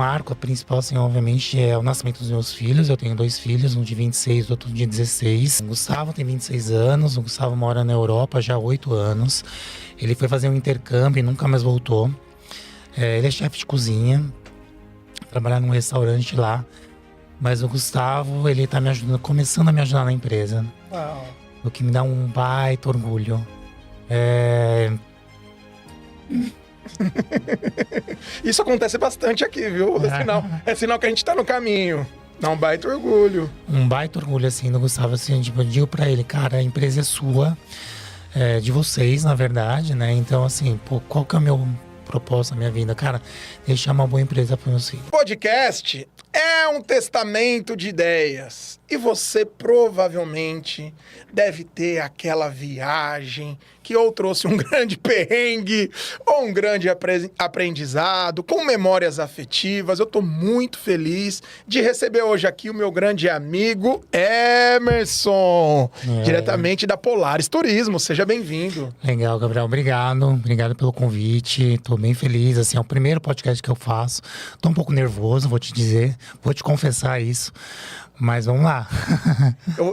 marco principal, assim, obviamente, é o nascimento dos meus filhos. Eu tenho 2 filhos, um de 26 e outro de 16. O Gustavo tem 26 anos, o Gustavo mora na Europa já há 8 anos. Ele foi fazer um intercâmbio e nunca mais voltou. Ele é chefe de cozinha, trabalha num restaurante lá. Mas o Gustavo, ele tá me ajudando, começando a me ajudar na empresa. Uau. O que me dá um baita orgulho. Isso acontece bastante aqui, viu? É sinal que a gente tá no caminho. Dá um baita orgulho. Um baita orgulho, assim, do Gustavo, assim, tipo, eu digo pra ele, cara, a empresa é sua, de vocês, na verdade, né? Então, assim, pô, qual que é o meu propósito na minha vida? Cara, deixar uma boa empresa para meus filhos. Podcast é um testamento de ideias. E você provavelmente deve ter aquela viagem que ou trouxe um grande perrengue ou um grande aprendizado, com memórias afetivas. Eu tô muito feliz de receber hoje aqui o meu grande amigo Emerson, diretamente da Polaris Turismo. Seja bem-vindo. Legal, Gabriel. Obrigado. Obrigado pelo convite. Tô bem feliz. Assim, é o primeiro podcast que eu faço. Tô um pouco nervoso, vou te dizer. Vou te confessar isso. Mas vamos lá.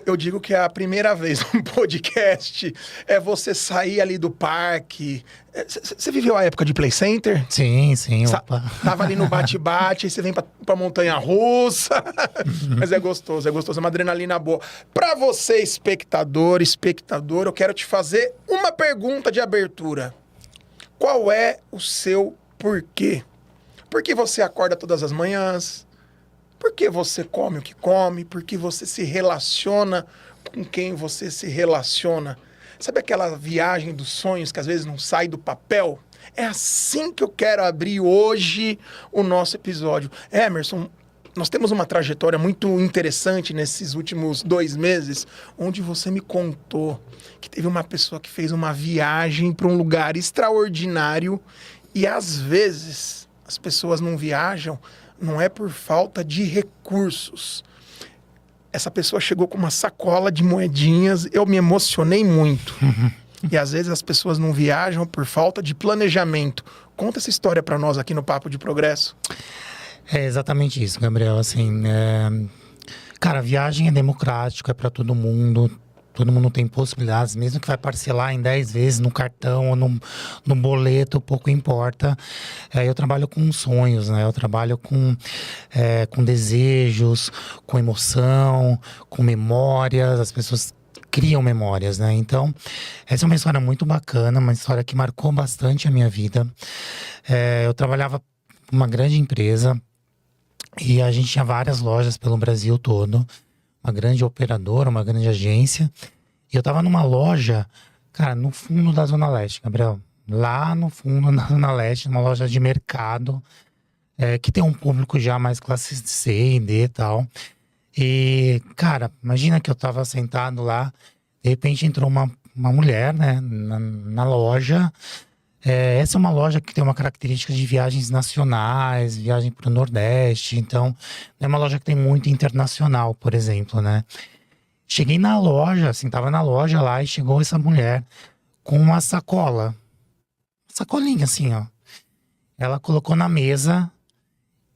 Eu digo que a primeira vez num podcast é você sair ali do parque. Você viveu a época de Play Center? Sim, opa. Tava ali no bate-bate, aí você vem pra montanha-russa. Mas é gostoso, é uma adrenalina boa. Pra você, espectador, eu quero te fazer uma pergunta de abertura. Qual é o seu porquê? Por que você acorda todas as manhãs? Por que você come o que come? Por que você se relaciona com quem você se relaciona? Sabe aquela viagem dos sonhos que às vezes não sai do papel? É assim que eu quero abrir hoje o nosso episódio. Emerson, nós temos uma trajetória muito interessante nesses últimos 2 meses, onde você me contou que teve uma pessoa que fez uma viagem para um lugar extraordinário e às vezes as pessoas não viajam. Não é por falta de recursos. Essa pessoa chegou com uma sacola de moedinhas, eu me emocionei muito. E às vezes as pessoas não viajam por falta de planejamento. Conta essa história para nós aqui no Papo de Progresso. É exatamente isso, Gabriel. Assim, cara, a viagem é democrática, é para todo mundo. Todo mundo tem possibilidades, mesmo que vai parcelar em 10 vezes no cartão ou no boleto, pouco importa. Eu trabalho com sonhos, né? Eu trabalho com desejos, com emoção, com memórias. As pessoas criam memórias, né? Então, essa é uma história muito bacana, uma história que marcou bastante a minha vida. Eu trabalhava numa grande empresa e a gente tinha várias lojas pelo Brasil todo. Uma grande operadora, uma grande agência. E eu tava numa loja, cara, no fundo da Zona Leste, Gabriel. Lá no fundo da Zona Leste, uma loja de mercado, que tem um público já mais classe C e D e tal. E, cara, imagina que eu tava sentado lá, de repente entrou uma mulher, né, na loja. Essa é uma loja que tem uma característica de viagens nacionais, viagem para o Nordeste. Então, é uma loja que tem muito internacional, por exemplo, né? Cheguei na loja, assim, tava na loja lá e chegou essa mulher com uma sacola. Sacolinha, assim, ó. Ela colocou na mesa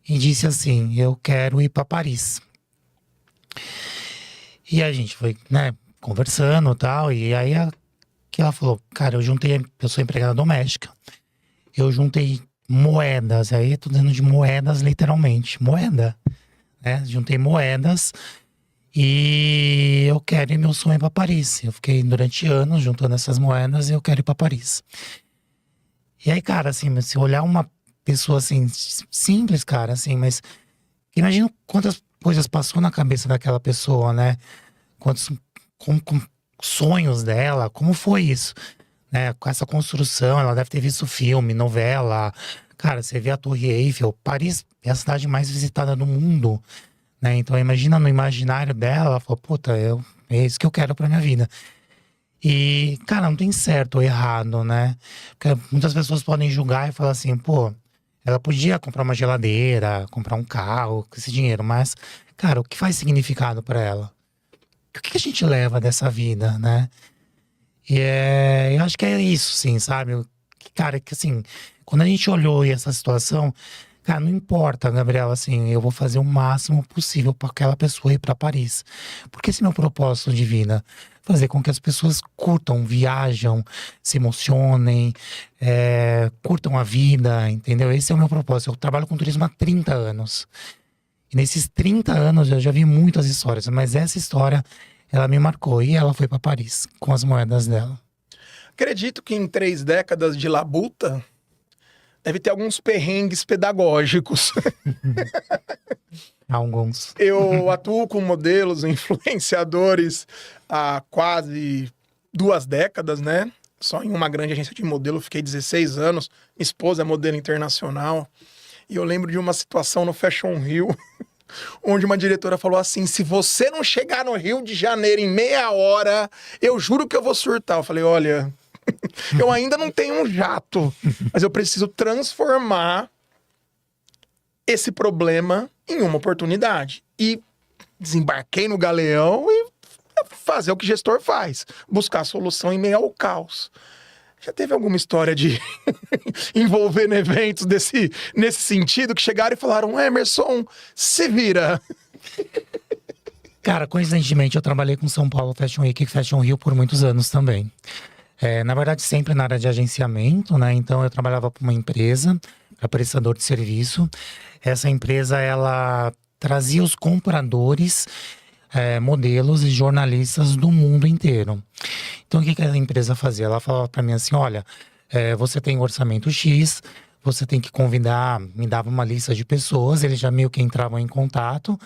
e disse assim, eu quero ir para Paris. E a gente foi, né, conversando e tal, e aí que ela falou, cara, eu sou empregada doméstica, eu juntei moedas, aí eu tô dizendo de moedas literalmente, moeda, né, juntei moedas e eu quero ir, meu sonho é pra Paris. Eu fiquei durante anos juntando essas moedas e eu quero ir pra Paris. E aí, cara, assim, se olhar uma pessoa assim, simples, cara, assim, mas imagina quantas coisas passou na cabeça daquela pessoa, né, quantos com sonhos dela, como foi isso, né? Com essa construção, ela deve ter visto filme, novela. Cara, você vê a Torre Eiffel, Paris é a cidade mais visitada do mundo, né? Então imagina no imaginário dela, ela falou, puta, é isso que eu quero pra minha vida. E, cara, não tem certo ou errado, né? Porque muitas pessoas podem julgar e falar assim, pô, ela podia comprar uma geladeira, comprar um carro com esse dinheiro, mas, cara, o que faz significado pra ela? O que a gente leva dessa vida, né? E eu acho que é isso, sim, sabe? Cara, que assim, quando a gente olhou essa situação, Cara, não importa, Gabriel, assim, eu vou fazer o máximo possível para aquela pessoa ir para Paris. Porque esse é meu propósito de vida. Fazer com que as pessoas curtam, viajam, se emocionem, curtam a vida, entendeu? Esse é o meu propósito. Eu trabalho com turismo há 30 anos. E nesses 30 anos eu já vi muitas histórias, mas essa história, ela me marcou. E ela foi para Paris com as moedas dela. Acredito que em 3 décadas de labuta, deve ter alguns perrengues pedagógicos. Alguns. Eu atuo com modelos, influenciadores há quase 2 décadas, né? Só em uma grande agência de modelo, fiquei 16 anos. Minha esposa é modelo internacional. E eu lembro de uma situação no Fashion Rio, onde uma diretora falou assim: se você não chegar no Rio de Janeiro em meia hora, eu juro que eu vou surtar. Eu falei, olha, eu ainda não tenho um jato, mas eu preciso transformar esse problema em uma oportunidade. E desembarquei no galeão e fazer o que gestor faz, buscar a solução em meio ao caos. Já teve alguma história de envolvendo eventos nesse sentido, que chegaram e falaram, Emerson, se vira. Cara, coincidentemente, eu trabalhei com São Paulo Fashion Week e Fashion Rio por muitos anos também. Na verdade, sempre na área de agenciamento, né? Então, eu trabalhava para uma empresa, para prestador de serviço. Essa empresa, ela trazia os compradores, modelos e jornalistas do mundo inteiro. Então, o que a empresa fazia? Ela falava para mim assim, olha, você tem um orçamento X, você tem que convidar, me dava uma lista de pessoas, eles já meio que entravam em contato.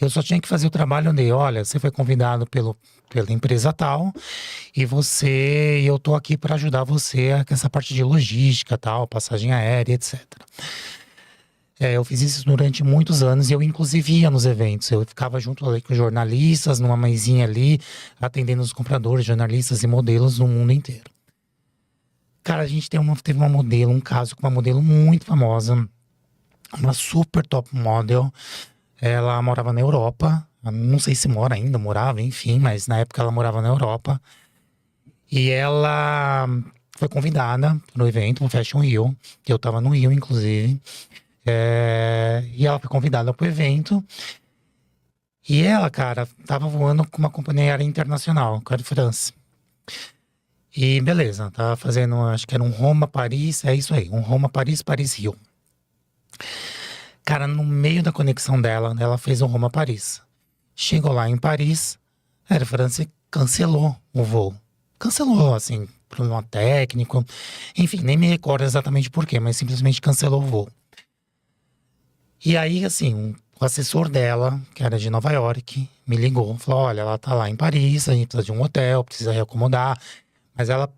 Eu só tinha que fazer o trabalho de, olha, você foi convidado pela empresa tal, e eu tô aqui para ajudar você com essa parte de logística, tal, passagem aérea, etc. Eu fiz isso durante muitos anos e eu, inclusive, ia nos eventos. Eu ficava junto ali com os jornalistas, numa mesinha ali, atendendo os compradores, jornalistas e modelos do mundo inteiro. Cara, a gente teve uma modelo, um caso com uma modelo muito famosa, uma super top model. Ela morava na Europa, não sei se mora ainda, morava, enfim, mas na época ela morava na Europa. E ela foi convidada no evento, no Fashion Rio, que eu tava no Rio, inclusive. E ela foi convidada pro evento. E ela, cara, tava voando com uma companhia aérea internacional, com a Air France. E beleza, tava fazendo, acho que era um Roma-Paris, é isso aí, um Roma-Paris, Paris-Rio. Cara, no meio da conexão dela, ela fez o Roma-Paris. Chegou lá em Paris, a Air France cancelou o voo. Cancelou, assim, problema técnico, enfim, nem me recordo exatamente por quê, mas simplesmente cancelou o voo. E aí, assim, o assessor dela, que era de Nova York, me ligou, falou, olha, ela tá lá em Paris, a gente precisa de um hotel, precisa reacomodar. Mas ela,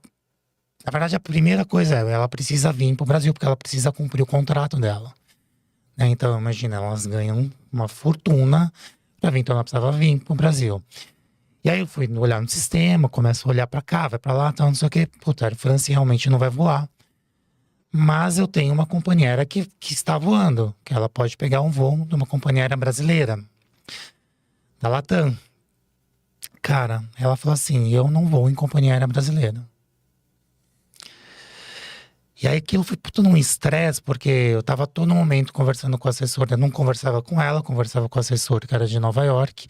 na verdade, a primeira coisa ela precisa vir pro Brasil, porque ela precisa cumprir o contrato dela. Então, imagina, elas ganham uma fortuna pra vir, então ela precisava vir pro Brasil. E aí eu fui olhar no sistema, começo a olhar pra cá, vai pra lá, tal, não sei o quê. Puta, a Air France realmente não vai voar. Mas eu tenho uma companhia aérea que está voando, que ela pode pegar um voo de uma companhia aérea brasileira, da Latam. Cara, ela falou assim, eu não vou em companhia aérea brasileira. E aí aquilo foi tudo num estresse, porque eu tava todo momento conversando com o assessor. Eu não conversava com ela, conversava com o assessor, que era de Nova York.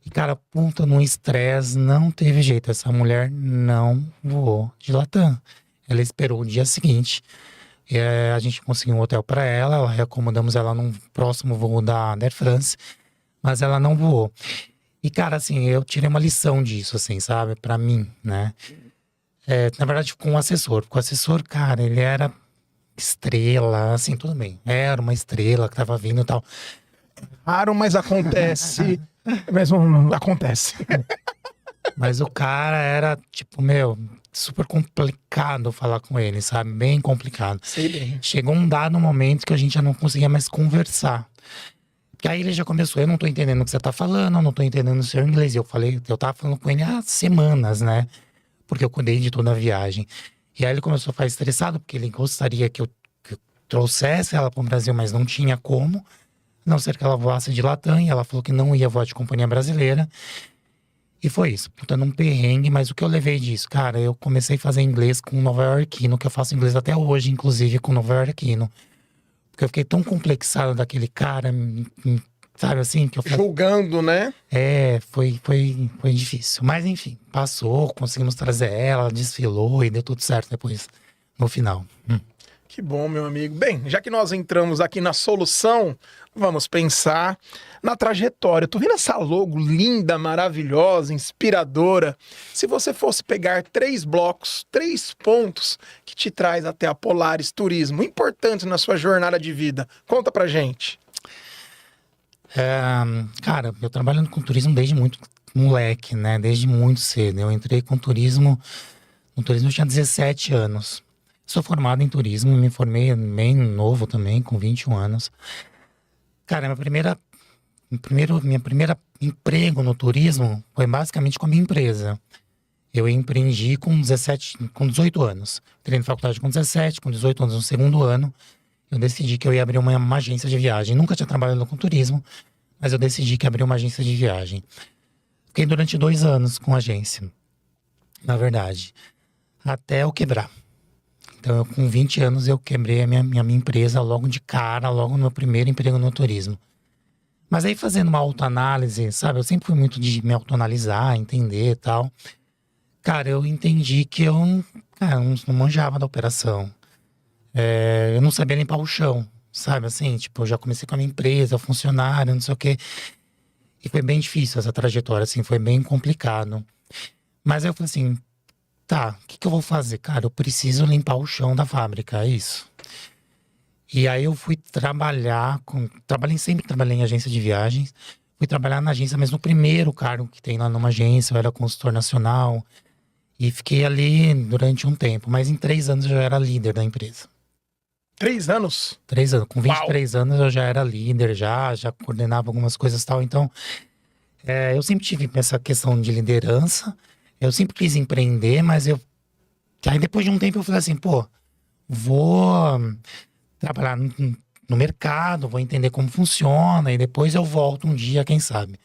E cara, puta, num estresse, não teve jeito. Essa mulher não voou de Latam. Ela esperou o dia seguinte. E a gente conseguiu um hotel para ela, reacomodamos ela num próximo voo da Air France. Mas ela não voou. E, cara, assim, eu tirei uma lição disso, assim, sabe? Pra mim, né? Na verdade, com o assessor. Porque o assessor, cara, ele era estrela, assim, tudo bem. Era uma estrela que tava vindo e tal. Raro, mas acontece. Acontece. Mas o cara era, tipo, super complicado falar com ele, sabe? Bem complicado. Sei bem. Chegou um dado momento que a gente já não conseguia mais conversar. Porque aí ele já começou, eu não tô entendendo o que você tá falando, eu não tô entendendo o seu inglês. E eu tava falando com ele há semanas, né? Porque eu cuidei de toda a viagem. E aí ele começou a ficar estressado, porque ele gostaria que eu trouxesse ela pro Brasil, mas não tinha como. A não ser que ela voasse de Latam, e ela falou que não ia voar de companhia brasileira. E foi isso, puta, num perrengue, mas o que eu levei disso? Cara, eu comecei a fazer inglês com nova-iorquino, que eu faço inglês até hoje, inclusive com nova-iorquino. Porque eu fiquei tão complexado daquele cara, sabe assim? Que eu falei, Julgando, né? foi difícil. Mas enfim, passou, conseguimos trazer ela, desfilou e deu tudo certo depois, no final. Que bom, meu amigo. Bem, já que nós entramos aqui na solução, vamos pensar na trajetória. Tô vendo essa logo linda, maravilhosa, inspiradora. Se você fosse pegar 3 blocos, 3 pontos que te traz até a Polaris Turismo, importantes na sua jornada de vida, conta pra gente. Cara, eu trabalho com turismo desde muito moleque, né? Desde muito cedo. Eu entrei com turismo, no turismo eu tinha 17 anos. Sou formado em turismo, me formei bem novo também, com 21 anos. Cara, minha primeira emprego no turismo foi basicamente com a minha empresa. Eu empreendi com 18 anos. Entrei na faculdade com 17, com 18 anos no segundo ano. Eu decidi que eu ia abrir uma agência de viagem. Nunca tinha trabalhado com turismo, mas eu decidi que ia abrir uma agência de viagem. Fiquei durante 2 anos com a agência, na verdade, até eu quebrar. Então, com 20 anos, eu quebrei a minha empresa logo de cara, logo no meu primeiro emprego no turismo. Mas aí, fazendo uma autoanálise, sabe? Eu sempre fui muito de me autoanalisar, entender e tal. Cara, eu entendi que eu não manjava da operação. Eu não sabia limpar o chão, sabe? Assim, tipo, eu já comecei com a minha empresa, funcionário, não sei o quê. E foi bem difícil essa trajetória, assim, foi bem complicado. Mas aí eu falei assim, tá, o que eu vou fazer? Cara, eu preciso limpar o chão da fábrica, é isso. E aí eu fui trabalhar sempre trabalhei em agência de viagens. Fui trabalhar na agência, mas no primeiro cargo que tem lá numa agência, eu era consultor nacional. E fiquei ali durante um tempo, mas em 3 anos eu já era líder da empresa. 3 anos? 3 anos, com 23 Uau. anos eu já era líder, já coordenava algumas coisas e tal. Então, eu sempre tive essa questão de liderança. Eu sempre quis empreender, mas aí depois de um tempo eu falei assim, pô, vou trabalhar no mercado, vou entender como funciona e depois eu volto um dia, quem sabe.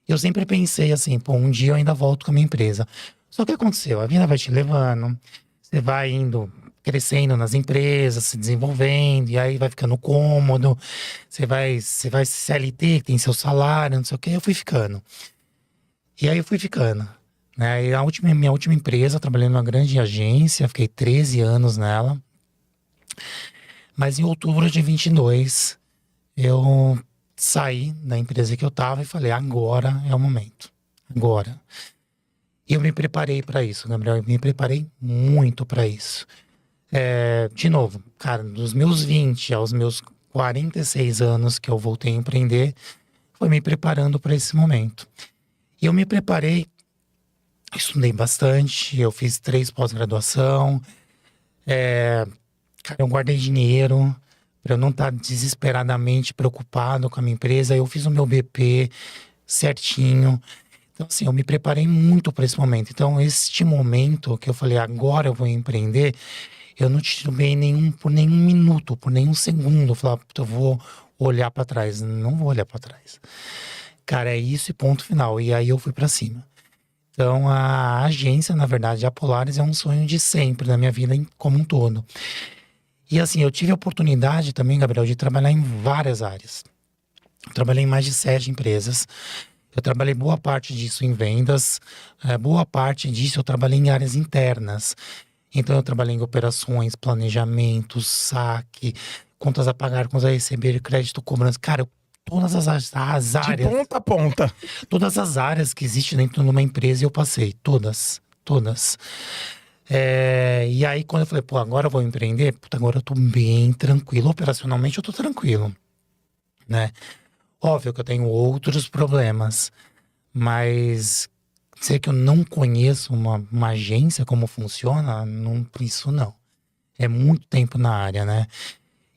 Eu sempre pensei assim, pô, um dia eu ainda volto com a minha empresa. Só que aconteceu, a vida vai te levando, você vai indo, crescendo nas empresas, se desenvolvendo, e aí vai ficando cômodo, você vai CLT, que tem seu salário, não sei o que, eu fui ficando. E aí eu fui ficando. Né? E minha última empresa, trabalhei numa grande agência, fiquei 13 anos nela. Mas em outubro de 22, eu saí da empresa que eu tava e falei, agora é o momento. Agora. E eu me preparei para isso, Gabriel. Eu me preparei muito para isso. De novo, cara, dos meus 20 aos meus 46 anos que eu voltei a empreender, foi me preparando para esse momento. E eu me preparei, estudei bastante, eu fiz 3 pós-graduação, cara, eu guardei dinheiro para eu não estar desesperadamente preocupado com a minha empresa. Eu fiz o meu BP certinho. Então, assim, eu me preparei muito para esse momento. Então, este momento que eu falei, agora eu vou empreender, eu não titubeei por nenhum minuto, por nenhum segundo. Eu falei, eu vou olhar para trás. Não vou olhar para trás. Cara, é isso e ponto final. E aí eu fui para cima. Então, a agência, na verdade, a Polaris é um sonho de sempre na minha vida como um todo. E assim, eu tive a oportunidade também, Gabriel, de trabalhar em várias áreas. Eu trabalhei em mais de 7 empresas. Eu trabalhei boa parte disso em vendas. Boa parte disso eu trabalhei em áreas internas. Então, eu trabalhei em operações, planejamento, saque, contas a pagar, contas a receber, crédito, cobrança. Cara, todas as áreas... De ponta a ponta. Todas as áreas que existem dentro de uma empresa eu passei. Todas. E aí, quando eu falei, pô, agora eu vou empreender, puta, agora eu tô bem tranquilo. Operacionalmente eu tô tranquilo, né? Óbvio que eu tenho outros problemas, mas dizer que eu não conheço uma agência, como funciona, isso não. É muito tempo na área, né?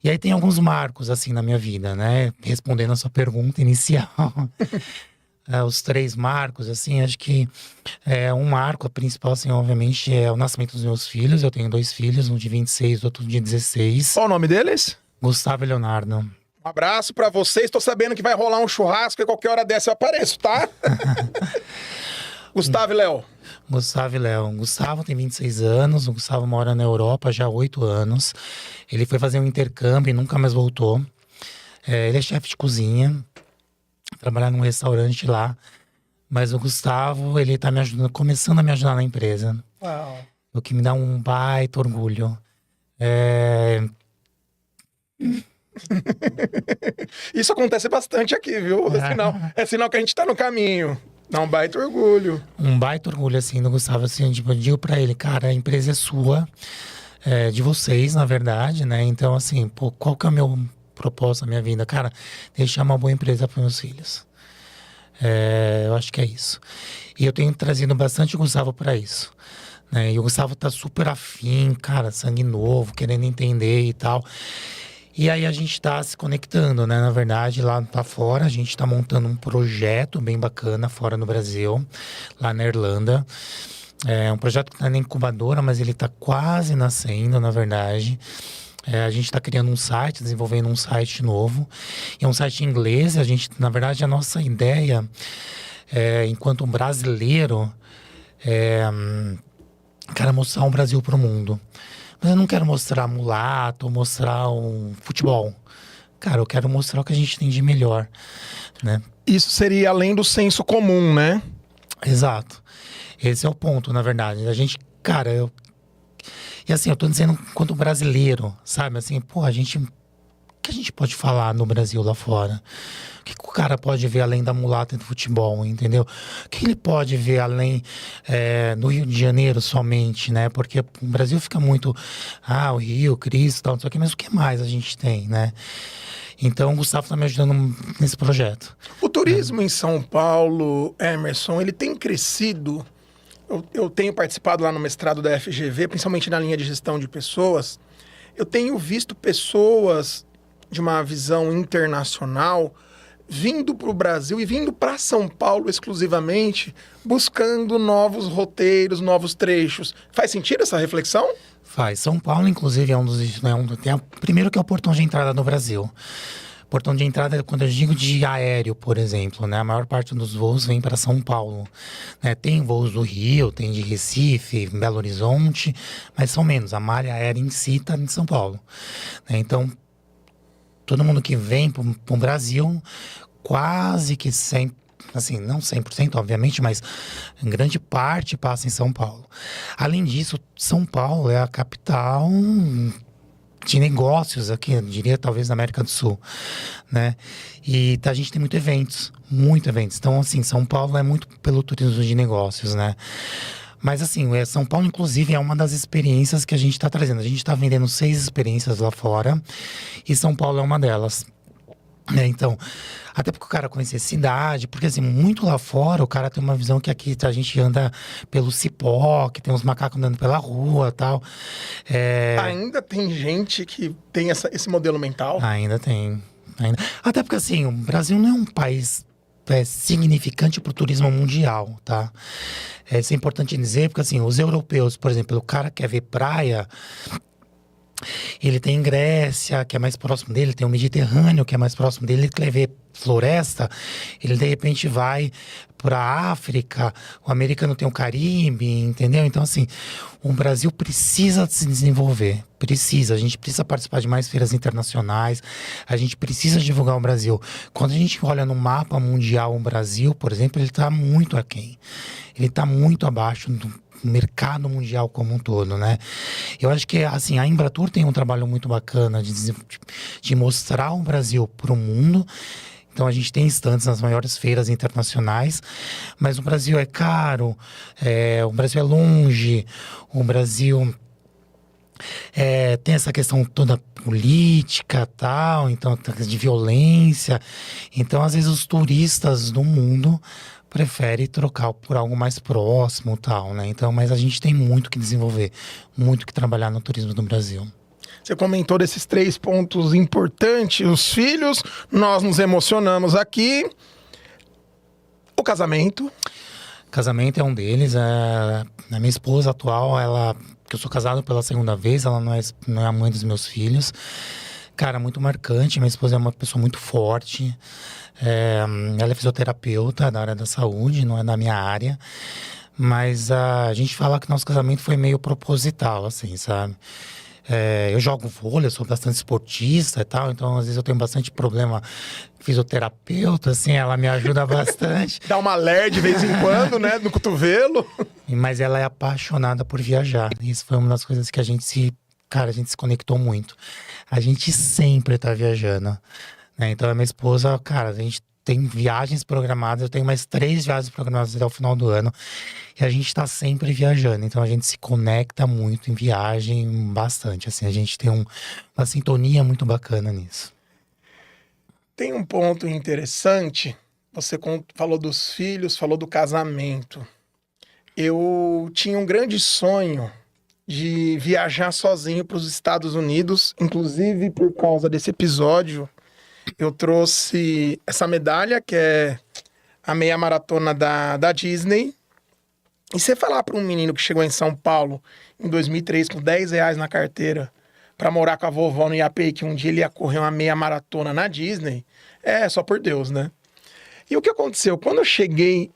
E aí tem alguns marcos, assim, na minha vida, né? Respondendo a sua pergunta inicial. Os 3 marcos, assim, acho que um marco, a principal, assim, obviamente, é o nascimento dos meus filhos. Eu tenho 2 filhos, um de 26, outro de 16. Qual o nome deles? Gustavo e Leonardo. Um abraço pra vocês. Tô sabendo que vai rolar um churrasco e qualquer hora dessa eu apareço, tá? Gustavo e Léo, Gustavo e Léo. O Gustavo tem 26 anos, o Gustavo mora na Europa já há 8 anos. Ele foi fazer um intercâmbio e nunca mais voltou. Ele é chefe de cozinha, trabalha num restaurante lá. Mas o Gustavo, ele tá me ajudando, começando a me ajudar na empresa. Uau. O que me dá um baita orgulho. É, Isso acontece bastante aqui, viu? É sinal que a gente tá no caminho. Dá um baita orgulho. um baita orgulho, assim, do Gustavo. Assim, tipo, eu digo pra ele, cara, a empresa é sua, de vocês, na verdade, né? Então, assim, pô, qual que é o meu propósito na minha vida? Cara, deixar uma boa empresa para meus filhos. Eu acho que é isso. E eu tenho trazido bastante o Gustavo para isso, né? E o Gustavo tá super afim, cara, sangue novo, querendo entender e tal. E aí a gente tá se conectando, né? Na verdade, lá fora, a gente tá montando um projeto bem bacana fora no Brasil, lá na Irlanda. É um projeto que tá na incubadora, mas ele tá quase nascendo, na verdade. A gente está criando um site, desenvolvendo um site novo. É um site em inglês. A gente, na verdade, a nossa ideia, enquanto um brasileiro, cara, mostrar um Brasil para o mundo. Mas eu não quero mostrar mulato, mostrar um futebol. Cara, eu quero mostrar o que a gente tem de melhor, né? Isso seria além do senso comum, né? Exato. Esse é o ponto, na verdade. A gente, cara, E assim, eu tô dizendo enquanto brasileiro, sabe? Assim, pô, o que a gente pode falar no Brasil lá fora? O que o cara pode ver além da mulata do futebol, entendeu? O que ele pode ver além no Rio de Janeiro somente, né? Porque o Brasil fica muito, o Rio, Cristo, tal, não sei o que, mas o que mais a gente tem, né? Então, o Gustavo tá me ajudando nesse projeto. O turismo em São Paulo, Emerson, ele tem crescido. Eu tenho participado lá no mestrado da FGV, principalmente na linha de gestão de pessoas. Eu tenho visto pessoas de uma visão internacional vindo para o Brasil e vindo para São Paulo exclusivamente, buscando novos roteiros, novos trechos. Faz sentido essa reflexão? Faz. São Paulo, inclusive, é um dos... primeiro que é o portão de entrada no Brasil. Portão de entrada, quando eu digo de aéreo, por exemplo, né? A maior parte dos voos vem para São Paulo, né? Tem voos do Rio, tem de Recife, Belo Horizonte, mas são menos. A malha aérea em si está em São Paulo, né? Então, todo mundo que vem para o Brasil, quase que 100%, assim, não 100%, obviamente, mas em grande parte passa em São Paulo. Além disso, São Paulo é a capital de negócios aqui, eu diria talvez na América do Sul, né? E a gente tem muito eventos. Então, assim, São Paulo é muito pelo turismo de negócios, né? Mas, assim, São Paulo, inclusive, é uma das experiências que a gente está trazendo. A gente está vendendo 6 experiências lá fora e São Paulo é uma delas. Então, até porque o cara conhecer a cidade, porque assim, muito lá fora o cara tem uma visão que aqui a gente anda pelo cipó, que tem uns macacos andando pela rua e tal. Ainda tem gente que tem esse modelo mental? Ainda tem. Até porque assim, o Brasil não é um país significante para o turismo mundial, tá? Isso é importante dizer, porque assim, os europeus, por exemplo, o cara quer ver praia... Ele tem Grécia, que é mais próximo dele, tem o Mediterrâneo, que é mais próximo dele, ele quer ver floresta, ele de repente vai para a África, o americano tem o Caribe, entendeu? Então, assim, o Brasil precisa se desenvolver, a gente precisa participar de mais feiras internacionais, a gente precisa divulgar o Brasil. Quando a gente olha no mapa mundial o Brasil, por exemplo, ele está muito aquém, ele está muito abaixo do mercado mundial como um todo, né? Eu acho que, assim, a Embratur tem um trabalho muito bacana de mostrar o Brasil para o mundo. Então, a gente tem estantes nas maiores feiras internacionais, mas o Brasil é caro, o Brasil é longe, o Brasil... tem essa questão toda política, tal, então, de violência. Então, às vezes, os turistas do mundo prefere trocar por algo mais próximo, tal, né? Então, mas a gente tem muito que desenvolver, muito que trabalhar no turismo do Brasil. Você comentou desses 3 pontos importantes, os filhos, nós nos emocionamos aqui. O casamento. Casamento é um deles. A minha esposa atual, que eu sou casado pela 2ª vez, ela não é a mãe dos meus filhos. Cara, muito marcante. Minha esposa é uma pessoa muito forte. Ela é fisioterapeuta da área da saúde, não é da minha área. Mas a gente fala que nosso casamento foi meio proposital, assim, sabe? Eu jogo vôlei, eu sou bastante esportista e tal, então às vezes eu tenho bastante problema fisioterapeuta, assim, ela me ajuda bastante. Dá uma ler de vez em quando, né? No cotovelo. Mas ela é apaixonada por viajar. Isso foi uma das coisas que a gente se conectou muito. A gente sempre tá viajando, né? Então a minha esposa, cara, a gente tem viagens programadas, eu tenho mais 3 viagens programadas até o final do ano. E a gente tá sempre viajando, então a gente se conecta muito em viagem, bastante, assim, a gente tem uma sintonia muito bacana nisso. Tem um ponto interessante. Você falou dos filhos, falou do casamento. Eu tinha um grande sonho de viajar sozinho para os Estados Unidos, inclusive por causa desse episódio. Eu trouxe essa medalha, que é a meia maratona da Disney. E você falar para um menino que chegou em São Paulo em 2003 com R$10 na carteira para morar com a vovó no IAPI, que um dia ele ia correr uma meia maratona na Disney, só por Deus, né? E o que aconteceu? Quando eu cheguei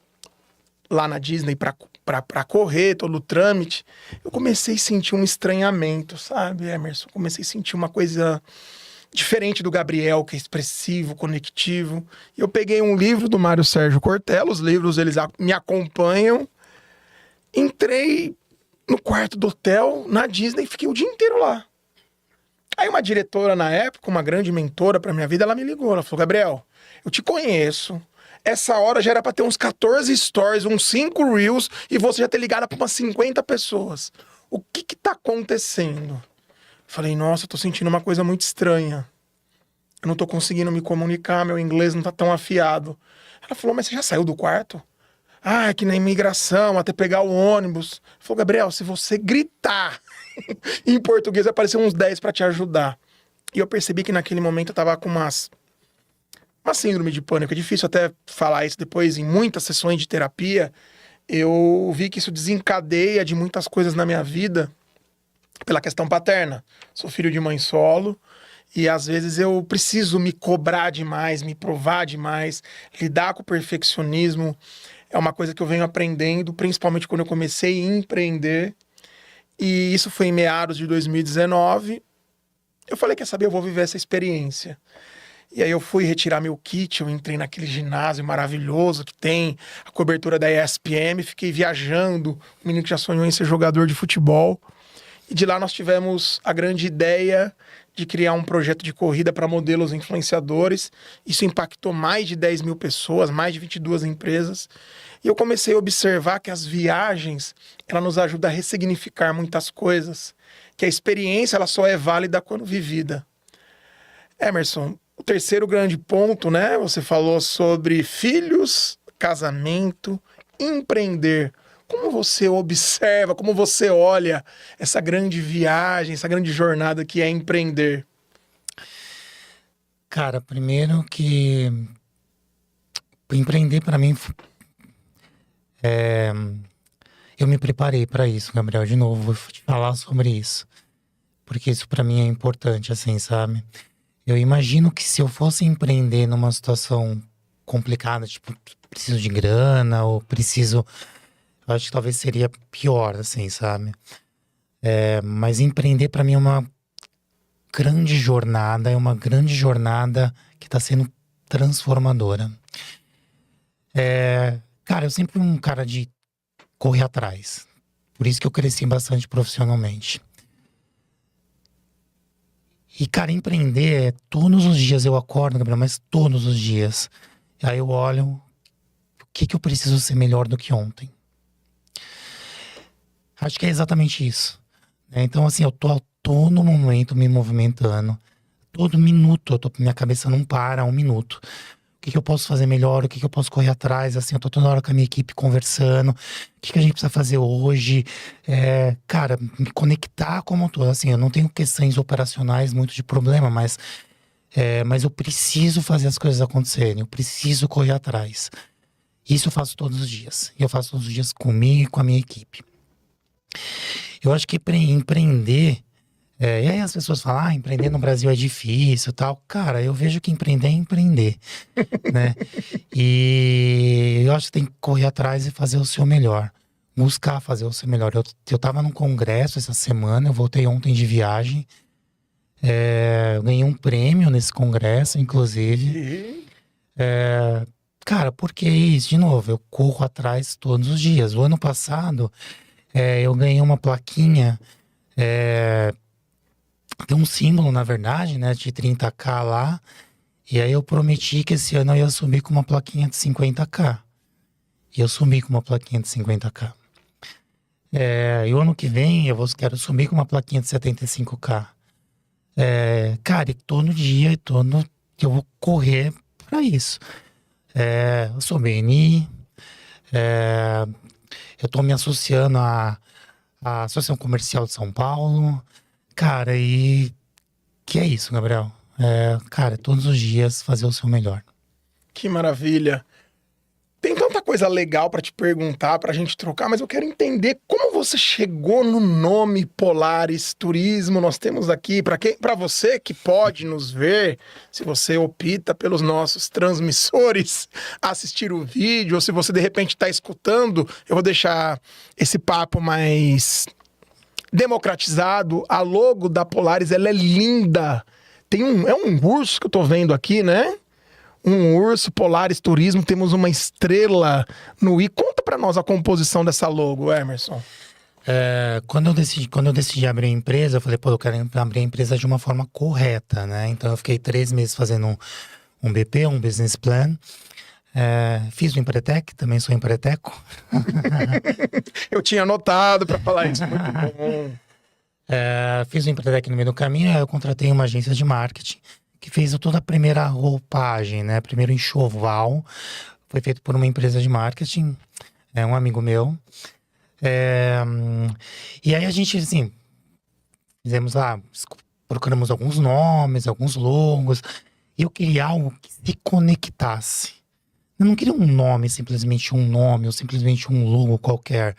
lá na Disney para correr, todo o trâmite, eu comecei a sentir um estranhamento, sabe, Emerson? Comecei a sentir uma coisa diferente do Gabriel, que é expressivo, conectivo. E eu peguei um livro do Mário Sérgio Cortella, os livros eles me acompanham. Entrei no quarto do hotel, na Disney, e fiquei o dia inteiro lá. Aí uma diretora na época, uma grande mentora pra minha vida, ela me ligou. Ela falou, Gabriel, eu te conheço. Essa hora já era pra ter uns 14 stories, uns 5 reels, e você já ter ligado pra umas 50 pessoas. O que tá acontecendo? Falei, nossa, eu tô sentindo uma coisa muito estranha. Eu não tô conseguindo me comunicar, meu inglês não tá tão afiado. Ela falou, mas você já saiu do quarto? Ah, é que na imigração, até pegar o ônibus. Falou, Gabriel, se você gritar em português, vai aparecer uns 10 pra te ajudar. E eu percebi que naquele momento eu tava com uma síndrome de pânico. É difícil até falar isso depois, em muitas sessões de terapia. Eu vi que isso desencadeia de muitas coisas na minha vida pela questão paterna. Sou filho de mãe solo. E às vezes eu preciso me cobrar demais, me provar demais, lidar com o perfeccionismo. É uma coisa que eu venho aprendendo, principalmente quando eu comecei a empreender. E isso foi em meados de 2019. Eu falei, quer saber, eu vou viver essa experiência. E aí eu fui retirar meu kit, eu entrei naquele ginásio maravilhoso que tem a cobertura da ESPM, fiquei viajando, um menino que já sonhou em ser jogador de futebol. E de lá nós tivemos a grande ideia de criar um projeto de corrida para modelos influenciadores. Isso impactou mais de 10 mil pessoas, mais de 22 empresas. E eu comecei a observar que as viagens, ela nos ajuda a ressignificar muitas coisas, que a experiência ela só é válida quando vivida. Emerson, o terceiro grande ponto, né? Você falou sobre filhos, casamento, empreender. Como você observa, como você olha essa grande viagem, essa grande jornada que é empreender? Cara, primeiro que empreender para mim, eu me preparei para isso, Gabriel. De novo, vou te falar sobre isso, porque isso para mim é importante, assim, sabe? Eu imagino que se eu fosse empreender numa situação complicada, tipo, preciso de grana ou preciso... Eu acho que talvez seria pior, assim, sabe? Mas empreender pra mim é uma grande jornada, que tá sendo transformadora. Cara, eu sempre fui um cara de correr atrás. Por isso que eu cresci bastante profissionalmente. E, cara, empreender, todos os dias eu acordo, Gabriel, mas todos os dias. Aí eu olho, o que eu preciso ser melhor do que ontem? Acho que é exatamente isso. Então, assim, eu tô a todo momento me movimentando. Todo minuto, minha cabeça não para, 1 minuto. O que eu posso fazer melhor? O que eu posso correr atrás? Assim, eu tô toda hora com a minha equipe conversando. O que a gente precisa fazer hoje? Cara, me conectar como um todo. Assim, eu não tenho questões operacionais muito de problema, mas eu preciso fazer as coisas acontecerem. Eu preciso correr atrás. Isso eu faço todos os dias. E eu faço todos os dias comigo e com a minha equipe. Eu acho que empreender... e aí as pessoas falam, empreender no Brasil é difícil e tal. Cara, eu vejo que empreender é empreender, né? E eu acho que tem que correr atrás e fazer o seu melhor. buscar fazer o seu melhor. Eu tava num congresso essa semana, eu voltei ontem de viagem. Eu ganhei um prêmio nesse congresso, inclusive. E Cara, porque isso, de novo, eu corro atrás todos os dias. O ano passado, eu ganhei uma plaquinha, tem um símbolo, na verdade, né, de 30K lá. E aí eu prometi que esse ano eu ia subir com uma plaquinha de 50K. E eu sumi com uma plaquinha de 50K. E o ano que vem quero subir com uma plaquinha de 75K. Cara, e todo dia, eu vou correr pra isso. Eu sou BNI, eu tô me associando à Associação Comercial de São Paulo. Cara, e que é isso, Gabriel? Cara, todos os dias fazer o seu melhor. que maravilha. Tem tanta coisa legal pra te perguntar, pra gente trocar, mas eu quero entender como você chegou no nome Polaris Turismo. Nós temos aqui, para você que pode nos ver, se você opta pelos nossos transmissores assistir o vídeo, ou se você de repente está escutando, eu vou deixar esse papo mais democratizado. A logo da Polaris, ela é linda. É um urso que eu tô vendo aqui, né? Um urso, Polaris Turismo, temos uma estrela no i. Conta pra nós a composição dessa logo, Emerson. Quando eu decidi abrir a empresa, eu falei, eu quero abrir a empresa de uma forma correta, né? Então eu fiquei 3 meses fazendo um BP, um Business Plan. Fiz o Empretec, também sou empreteco. Eu tinha anotado pra falar isso, muito bom. Fiz o Empretec no meio do caminho, aí eu contratei uma agência de marketing que fez toda a primeira roupagem, né? Primeiro enxoval, foi feito por uma empresa de marketing, um amigo meu. E aí a gente, assim, fizemos lá, procuramos alguns nomes, alguns logos, e eu queria algo que se conectasse. Eu não queria um nome, simplesmente um nome, ou simplesmente um logo qualquer.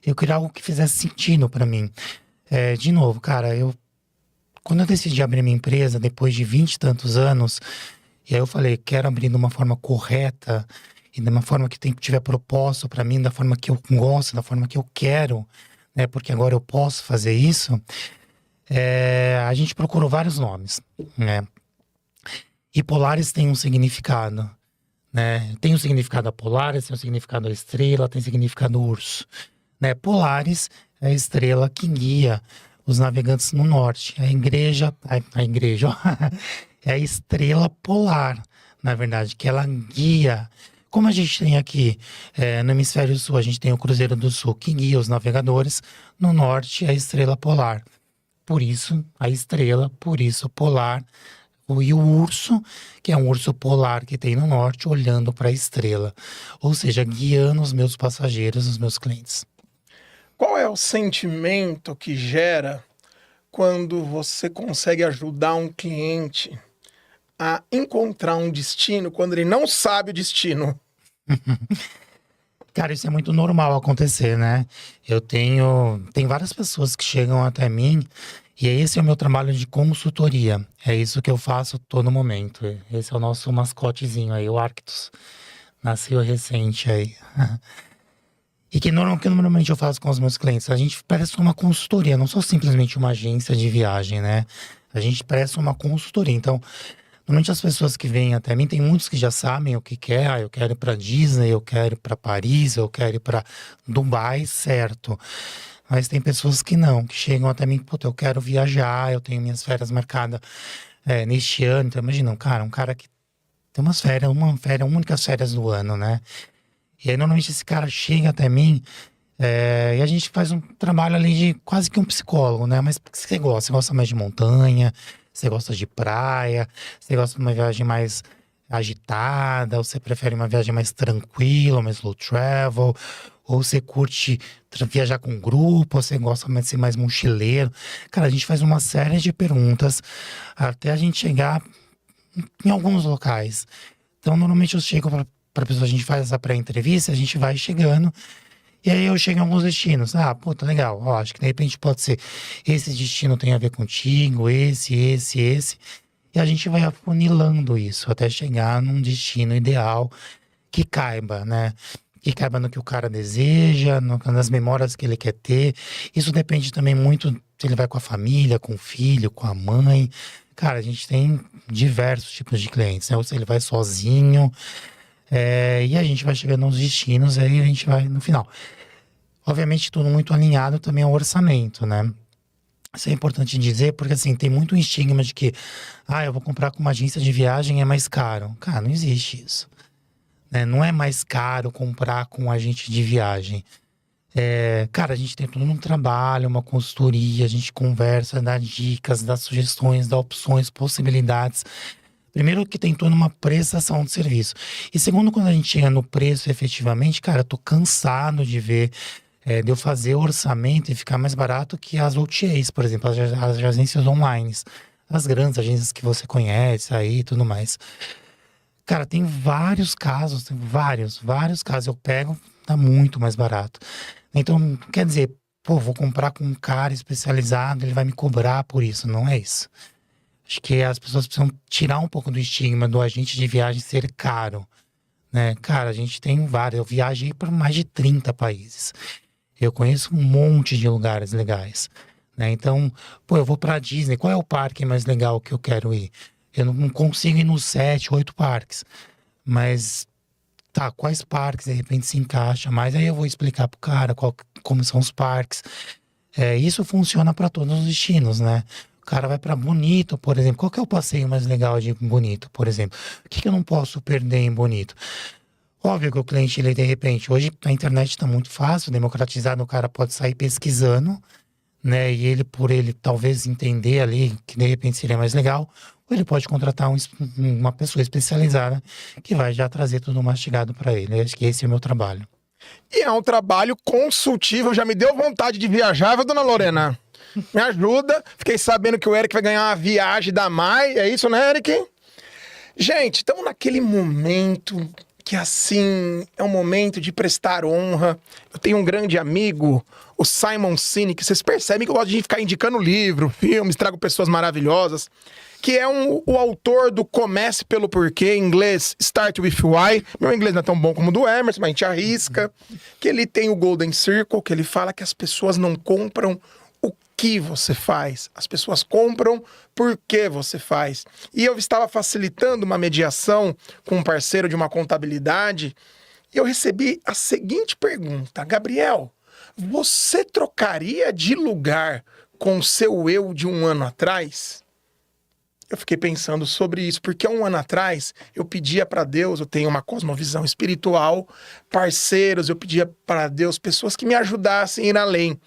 Eu queria algo que fizesse sentido pra mim. De novo, cara, quando eu decidi abrir minha empresa, depois de 20 e tantos anos, e aí eu falei, quero abrir de uma forma correta, e de uma forma que tiver propósito pra mim, da forma que eu gosto, da forma que eu quero, né? Porque agora eu posso fazer isso. A gente procurou vários nomes, né? E Polaris tem um significado, né? Tem o significado da Polaris, tem o significado da estrela, tem o significado do urso, né? Polaris é a estrela que guia os navegantes no norte. A igreja, ó, é a estrela polar, na verdade, que ela guia. Como a gente tem aqui no hemisfério sul, a gente tem o Cruzeiro do Sul, que guia os navegadores. No norte, é a estrela polar. Por isso, a estrela, por isso, polar. E o urso, que é um urso polar que tem no norte, olhando para a estrela. Ou seja, guiando os meus passageiros, os meus clientes. Qual é o sentimento que gera quando você consegue ajudar um cliente a encontrar um destino quando ele não sabe o destino? Cara, isso é muito normal acontecer, né? Tem várias pessoas que chegam até mim e esse é o meu trabalho de consultoria. É isso que eu faço todo momento. Esse é o nosso mascotezinho aí, o Arctos. Nasceu recente aí. E que normalmente eu faço com os meus clientes. A gente presta uma consultoria, não sou simplesmente uma agência de viagem, né? A gente presta uma consultoria. Então, normalmente as pessoas que vêm até mim, tem muitos que já sabem o que quer. Eu quero ir para Disney, eu quero ir para Paris, eu quero ir para Dubai, certo. Mas tem pessoas que não, que chegam até mim, puta, eu quero viajar, eu tenho minhas férias marcadas neste ano. Então, imagina, um cara que tem uma única férias do ano, né? E aí, normalmente, esse cara chega até mim e a gente faz um trabalho ali de quase que um psicólogo, né? Mas o que você gosta? Você gosta mais de montanha? Você gosta de praia? Você gosta de uma viagem mais agitada? Ou você prefere uma viagem mais tranquila, mais slow travel? Ou você curte viajar com grupo? Ou você gosta de ser mais mochileiro? Cara, a gente faz uma série de perguntas até a gente chegar em alguns locais. Então, normalmente eu chego para pessoa, a gente faz essa pré-entrevista, a gente vai chegando, e aí eu chego em alguns destinos. Puta, legal, ó, acho que de repente pode ser, esse destino tem a ver contigo, esse, e a gente vai afunilando isso, até chegar num destino ideal que caiba, né? que caiba no que o cara deseja, nas memórias que ele quer ter. Isso depende também muito se ele vai com a família, com o filho, com a mãe. Cara, a gente tem diversos tipos de clientes, né? Ou se ele vai sozinho, e a gente vai chegando nos destinos, aí a gente vai no final. Obviamente, tudo muito alinhado também ao orçamento, né? Isso é importante dizer, porque assim, tem muito estigma de que, eu vou comprar com uma agência de viagem, é mais caro. Cara, não existe isso. Né? Não é mais caro comprar com um agente de viagem. Cara, a gente tem todo um trabalho, uma consultoria, a gente conversa, dá dicas, dá sugestões, dá opções, possibilidades. Primeiro que tem toda uma prestação de serviço. E segundo, quando a gente chega no preço efetivamente, cara, eu tô cansado de ver, de eu fazer orçamento e ficar mais barato que as OTAs, por exemplo, as agências online. As grandes agências que você conhece aí e tudo mais. Cara, tem vários casos, vários casos. Eu pego, tá muito mais barato. Então, quer dizer, vou comprar com um cara especializado, ele vai me cobrar por isso. Não é isso. Acho que as pessoas precisam tirar um pouco do estigma do agente de viagem ser caro, né? Cara, a gente tem vários. Eu viajei por mais de 30 países. Eu conheço um monte de lugares legais, né? Então, eu vou pra Disney. Qual é o parque mais legal que eu quero ir? Eu não consigo ir nos 7, 8 parques. Mas, quais parques de repente se encaixa mais? Aí eu vou explicar pro cara como são os parques. Isso funciona para todos os destinos, né? O cara vai para Bonito, por exemplo. Qual que é o passeio mais legal de Bonito, por exemplo? O que eu não posso perder em Bonito? Óbvio que o cliente, ele de repente, hoje a internet está muito fácil, democratizado, o cara pode sair pesquisando, né? E ele, por ele talvez entender ali que de repente seria mais legal, ou ele pode contratar uma pessoa especializada que vai já trazer tudo mastigado para ele. Eu acho que esse é o meu trabalho. E é um trabalho consultivo, já me deu vontade de viajar, viu, dona Lorena? Me ajuda. Fiquei sabendo que o Eric vai ganhar uma viagem da Mai, é isso, né, Eric? Gente, estamos naquele momento que, assim, é um momento de prestar honra. Eu tenho um grande amigo, o Simon Sinek, vocês percebem que eu gosto de ficar indicando livro, filmes, trago pessoas maravilhosas, que é o autor do Comece pelo Porquê, em inglês Start with Why. Meu inglês não é tão bom como o do Emerson, mas a gente arrisca. Que ele tem o Golden Circle, que ele fala que as pessoas não compram o que você faz. As pessoas compram por que você faz. E eu estava facilitando uma mediação com um parceiro de uma contabilidade e eu recebi a seguinte pergunta: Gabriel, você trocaria de lugar com o seu eu de um ano atrás? Eu fiquei pensando sobre isso, porque há um ano atrás eu pedia para Deus, eu tenho uma cosmovisão espiritual, parceiros, eu pedia para Deus pessoas que me ajudassem a ir além.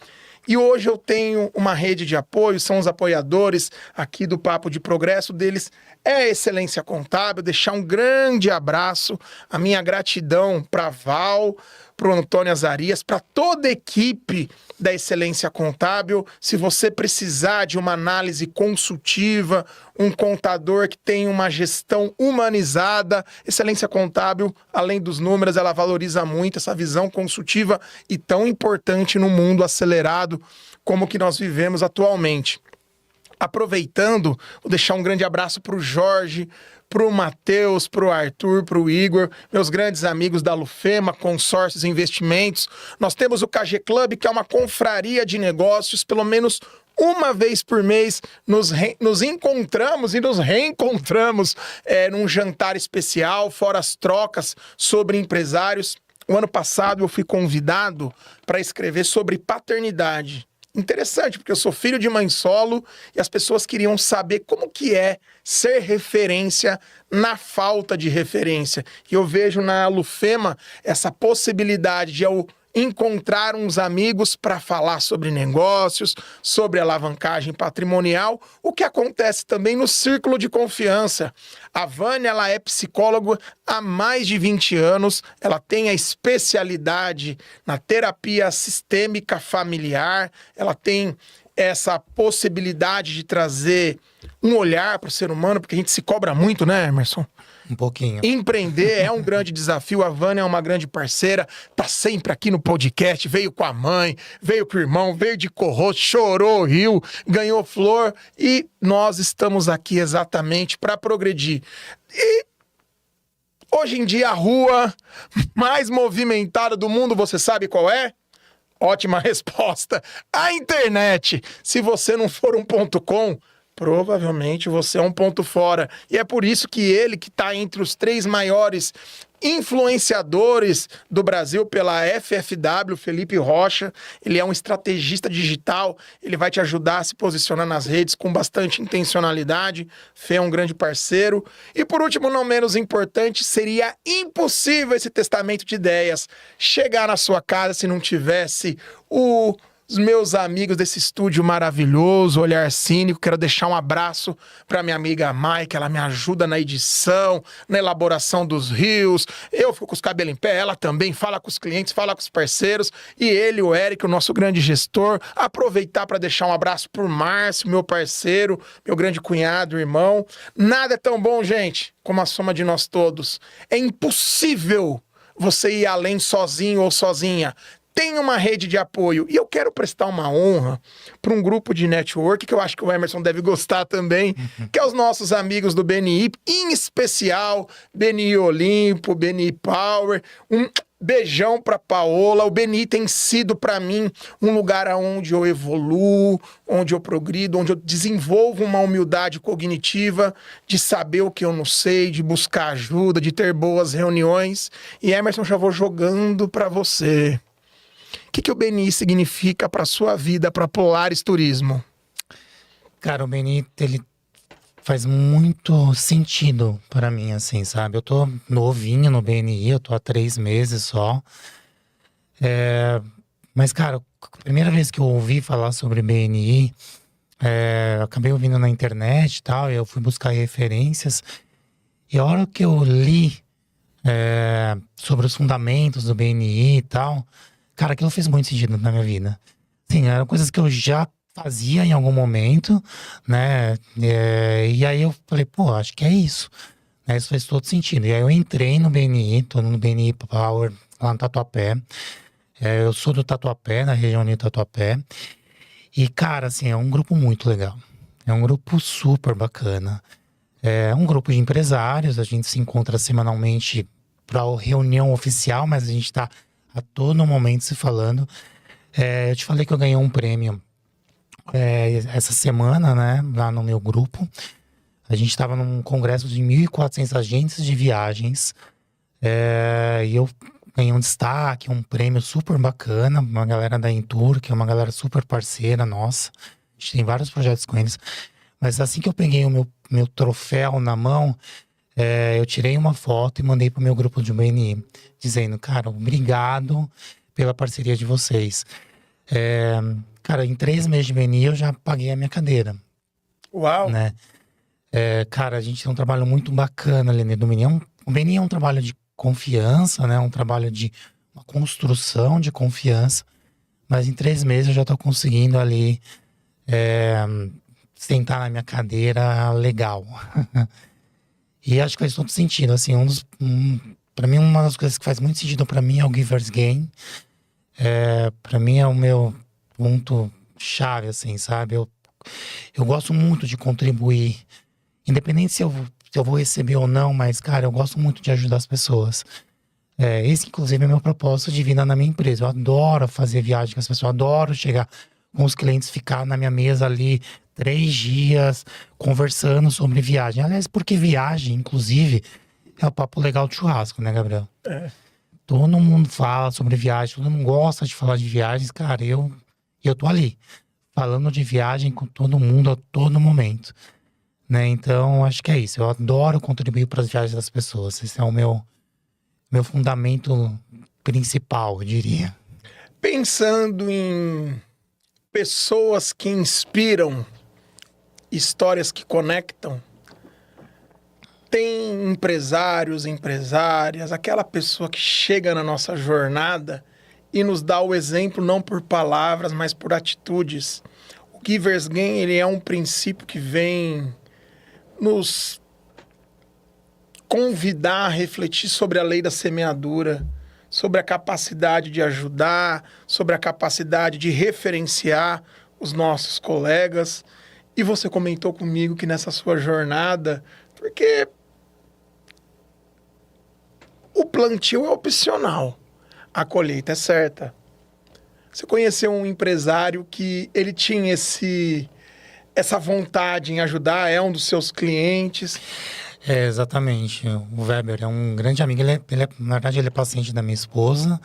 E hoje eu tenho uma rede de apoio, são os apoiadores aqui do Papo de Progresso, deles é a Excelência Contábil. Deixar um grande abraço, a minha gratidão para Val, para o Antônio Azarias, para toda a equipe da Excelência Contábil. Se você precisar de uma análise consultiva, um contador que tem uma gestão humanizada, Excelência Contábil, além dos números, ela valoriza muito essa visão consultiva e tão importante no mundo acelerado como que nós vivemos atualmente. Aproveitando, vou deixar um grande abraço para o Jorge, para o Matheus, para o Arthur, para o Igor, meus grandes amigos da Lufema, Consórcios e Investimentos. Nós temos o KG Club, que é uma confraria de negócios, pelo menos uma vez por mês nos encontramos e nos reencontramos num jantar especial, fora as trocas sobre empresários. O ano passado eu fui convidado para escrever sobre paternidade. Interessante, porque eu sou filho de mãe solo e as pessoas queriam saber como que é ser referência na falta de referência. E eu vejo na Lufema essa possibilidade de eu encontrar uns amigos para falar sobre negócios, sobre alavancagem patrimonial, o que acontece também no círculo de confiança. A Vânia, ela é psicóloga há mais de 20 anos, ela tem a especialidade na terapia sistêmica familiar, ela tem essa possibilidade de trazer um olhar para o ser humano, porque a gente se cobra muito, né, Emerson? Um pouquinho. Empreender é um grande desafio. A Vânia é uma grande parceira, tá sempre aqui no podcast, veio com a mãe, veio com o irmão, veio de co-host, chorou, riu, ganhou flor e nós estamos aqui exatamente para progredir. E Hoje em dia, a rua mais movimentada do mundo, você sabe qual é? Ótima resposta. A internet. Se você não for um ponto com, provavelmente você é um ponto fora. E é por isso que ele, que está entre os 3 maiores influenciadores do Brasil pela FFW, Felipe Rocha, ele é um estrategista digital, ele vai te ajudar a se posicionar nas redes com bastante intencionalidade. Fê é um grande parceiro. E por último, não menos importante, seria impossível esse testamento de ideias chegar na sua casa se não tivesse os meus amigos desse estúdio maravilhoso, Olhar Cínico. Quero deixar um abraço para minha amiga Mai, que ela me ajuda na edição, na elaboração dos reels. Eu fico com os cabelos em pé, ela também fala com os clientes, fala com os parceiros. E ele, o Eric, o nosso grande gestor. Aproveitar para deixar um abraço pro Márcio, meu parceiro, meu grande cunhado, irmão. Nada é tão bom, gente, como a soma de nós todos. É impossível você ir além sozinho ou sozinha. Tem uma rede de apoio. E eu quero prestar uma honra para um grupo de network que eu acho que o Emerson deve gostar também, que é os nossos amigos do BNI, em especial BNI Olimpo, BNI Power. Um beijão para Paola. O BNI tem sido para mim um lugar onde eu evoluo, onde eu progrido, onde eu desenvolvo uma humildade cognitiva de saber o que eu não sei, de buscar ajuda, de ter boas reuniões. E Emerson, já vou jogando para você. O que o BNI significa para sua vida, para Polaris Turismo? Cara, o BNI, ele faz muito sentido para mim, assim, sabe? Eu tô novinho no BNI, eu tô há 3 meses só. Mas, cara, a primeira vez que eu ouvi falar sobre BNI, eu acabei ouvindo na internet e tal, e eu fui buscar referências. E a hora que eu li sobre os fundamentos do BNI e tal, cara, aquilo fez muito sentido na minha vida. Sim, eram coisas que eu já fazia em algum momento, né? E aí eu falei, pô, acho que é isso. Né? Isso faz todo sentido. E aí eu entrei no BNI, tô no BNI Power lá no Tatuapé. Eu sou do Tatuapé, na região de Tatuapé. E, cara, assim, é um grupo muito legal. É um grupo super bacana. É um grupo de empresários, a gente se encontra semanalmente para reunião oficial, mas a gente tá a todo momento se falando. Eu te falei que eu ganhei um prêmio essa semana, né, lá no meu grupo. A gente estava num congresso de 1.400 agentes de viagens. E eu ganhei um destaque, um prêmio super bacana. Uma galera da Intour, que é uma galera super parceira nossa. A gente tem vários projetos com eles. Mas assim que eu peguei o meu troféu na mão, eu tirei uma foto e mandei pro meu grupo de BNI, dizendo, cara, obrigado pela parceria de vocês. Cara, em 3 meses de BNI eu já paguei a minha cadeira. Uau! Né? Cara, a gente tem um trabalho muito bacana ali no BNI. O BNI é um trabalho de confiança, né? Um trabalho de uma construção de confiança. Mas em 3 meses eu já tô conseguindo ali sentar na minha cadeira legal. E acho que faz todo sentido, assim, pra mim uma das coisas que faz muito sentido pra mim é o Giver's Gain. Pra mim é o meu ponto chave, assim, sabe? Eu gosto muito de contribuir, independente se eu vou receber ou não, mas, cara, eu gosto muito de ajudar as pessoas. Esse, inclusive, é meu propósito de vida na minha empresa. Eu adoro fazer viagem com as pessoas, adoro chegar com os clientes, ficar na minha mesa ali 3 dias conversando sobre viagem. Aliás, porque viagem, inclusive, é o papo legal de churrasco, né, Gabriel? Todo mundo fala sobre viagem, todo mundo gosta de falar de viagens. Cara, eu tô ali, falando de viagem com todo mundo a todo momento. Né? Então, acho que é isso. Eu adoro contribuir para as viagens das pessoas. Esse é o meu fundamento principal, eu diria. Pensando em pessoas que inspiram, histórias que conectam, tem empresários, empresárias, aquela pessoa que chega na nossa jornada e nos dá o exemplo não por palavras, mas por atitudes. O Giver's Gain, ele é um princípio que vem nos convidar a refletir sobre a lei da semeadura, sobre a capacidade de ajudar, sobre a capacidade de referenciar os nossos colegas. E você comentou comigo que nessa sua jornada, porque o plantio é opcional, a colheita é certa. Você conheceu um empresário que ele tinha essa vontade em ajudar, é um dos seus clientes? É, exatamente. O Weber é um grande amigo. Na verdade, ele é paciente da minha esposa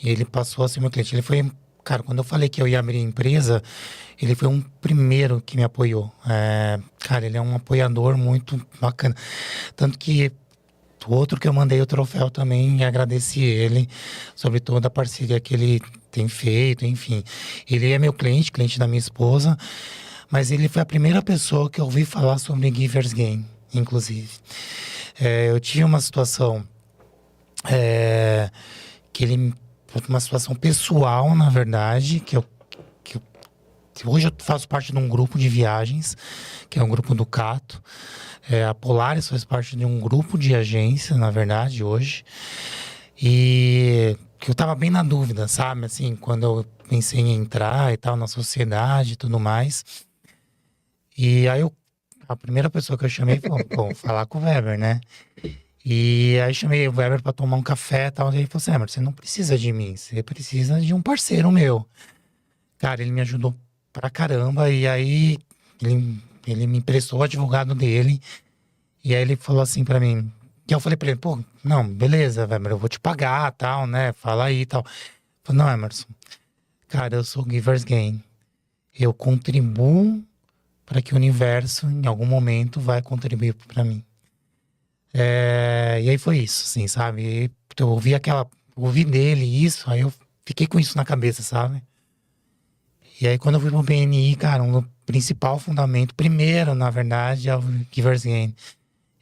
e ele passou a ser meu cliente. Ele foi, cara, quando eu falei que eu ia abrir a empresa, ele foi um primeiro que me apoiou. Cara, ele é um apoiador muito bacana. Tanto que o outro que eu mandei o troféu também e agradeci ele sobre toda a parceria que ele tem feito, enfim. Ele é meu cliente da minha esposa, mas ele foi a primeira pessoa que eu ouvi falar sobre Givers Gain, inclusive. Eu tive uma situação uma situação pessoal, na verdade, que hoje eu faço parte de um grupo de viagens, que é um grupo do Cato. A Polaris faz parte de um grupo de agência, na verdade, hoje. E que eu tava bem na dúvida, sabe? Assim, quando eu pensei em entrar e tal, na sociedade e tudo mais. E aí a primeira pessoa que eu chamei falou, pô, falar com o Weber, né? E aí chamei o Weber pra tomar um café e tal. E ele falou assim, você não precisa de mim, você precisa de um parceiro meu. Cara, ele me ajudou pra caramba. E aí ele me emprestou o advogado dele. E aí ele falou assim pra mim. E eu falei pra ele, pô, não, beleza, Weber, eu vou te pagar, tal, né? Fala aí e tal. Ele falou, não, Emerson, cara, eu sou Givers Gain. Eu contribuo para que o universo, em algum momento, vai contribuir pra mim. E aí foi isso, assim, sabe? E eu ouvi dele isso, aí eu fiquei com isso na cabeça, sabe? E aí quando eu fui pro BNI, cara, o principal fundamento, primeiro, na verdade, é o Givers Gain.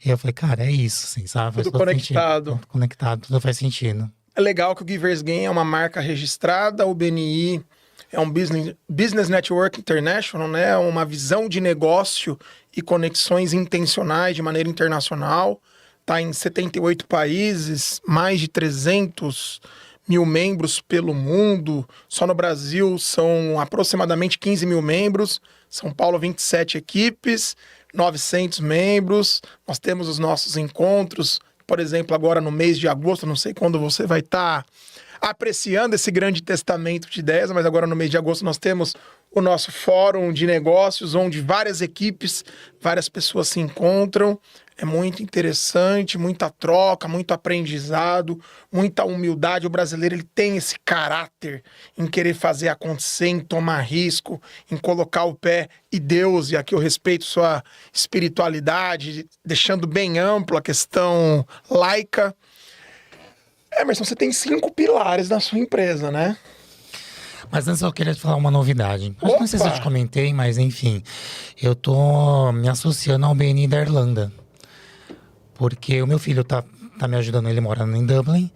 E eu falei, cara, é isso, assim, sabe? Tudo conectado. Tudo conectado, tudo faz sentido. É legal que o Givers Gain é uma marca registrada, o BNI é um Business Network International, né? Uma visão de negócio e conexões intencionais de maneira internacional. Está em 78 países, mais de 300 mil membros pelo mundo. Só no Brasil são aproximadamente 15 mil membros. São Paulo, 27 equipes, 900 membros. Nós temos os nossos encontros, por exemplo, agora no mês de agosto, não sei quando você vai estar apreciando esse grande testamento de ideias, mas agora no mês de agosto nós temos o nosso fórum de negócios, onde várias equipes, várias pessoas se encontram. É muito interessante, muita troca, muito aprendizado, muita humildade. O brasileiro ele tem esse caráter em querer fazer acontecer, em tomar risco, em colocar o pé. E Deus, e aqui eu respeito sua espiritualidade, deixando bem amplo a questão laica. Emerson, você tem 5 pilares na sua empresa, né? Mas antes eu queria te falar uma novidade. Acho que não sei se eu te comentei, mas enfim. Eu tô me associando ao BNI da Irlanda. Porque o meu filho tá me ajudando, ele mora em Dublin.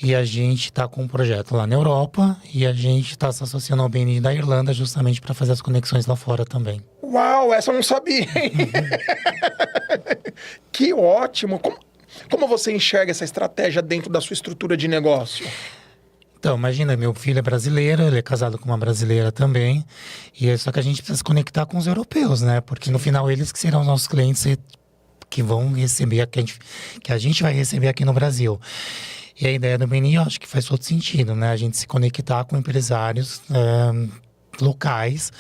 E a gente tá com um projeto lá na Europa. E a gente tá se associando ao BNI da Irlanda justamente para fazer as conexões lá fora também. Uau, essa eu não sabia, hein? Que ótimo! Como você enxerga essa estratégia dentro da sua estrutura de negócio? Então, imagina, meu filho é brasileiro, ele é casado com uma brasileira também. Só que a gente precisa se conectar com os europeus, né? Porque no final eles que serão os nossos clientes que vão receber, que a gente vai receber aqui no Brasil. E a ideia do BNI, eu acho que faz todo sentido, né? A gente se conectar com empresários locais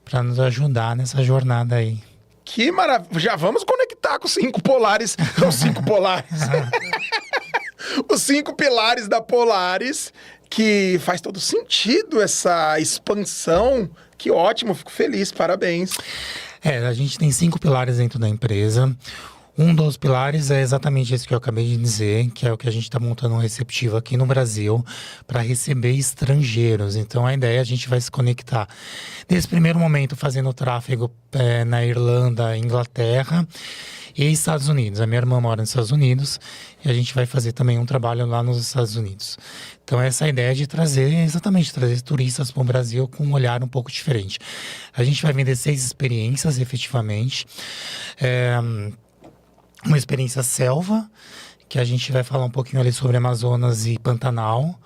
para nos ajudar nessa jornada aí. Que maravilha! Já vamos conectar com os 5 polares. Os 5 polares. Os 5 pilares da Polaris, que faz todo sentido essa expansão. Que ótimo, fico feliz, parabéns. A gente tem 5 pilares dentro da empresa. Um dos pilares é exatamente esse que eu acabei de dizer, que é o que a gente está montando um receptivo aqui no Brasil para receber estrangeiros. Então a ideia é a gente vai se conectar nesse primeiro momento fazendo tráfego na Irlanda, Inglaterra e Estados Unidos. A minha irmã mora nos Estados Unidos e a gente vai fazer também um trabalho lá nos Estados Unidos. Então essa é a ideia de trazer turistas para o Brasil com um olhar um pouco diferente. A gente vai vender 6 experiências efetivamente. Uma experiência selva, que a gente vai falar um pouquinho ali sobre Amazonas e Pantanal.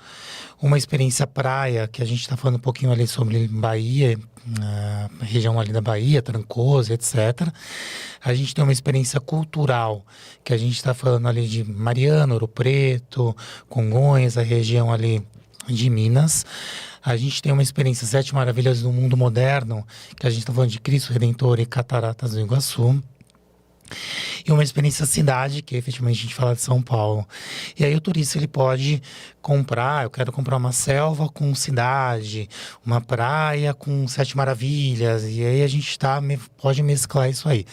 uma experiência praia, que a gente está falando um pouquinho ali sobre Bahia, a região ali da Bahia, Trancoso, etc. A gente tem uma experiência cultural, que a gente está falando ali de Mariana, Ouro Preto, Congonhas, a região ali de Minas. A gente tem uma experiência Sete Maravilhas do Mundo Moderno, que a gente está falando de Cristo Redentor e Cataratas do Iguaçu. E uma experiência cidade, que efetivamente a gente fala de São Paulo. E aí o turista ele pode comprar, eu quero comprar uma selva com cidade, uma praia com Sete Maravilhas, e aí a gente pode mesclar isso aí.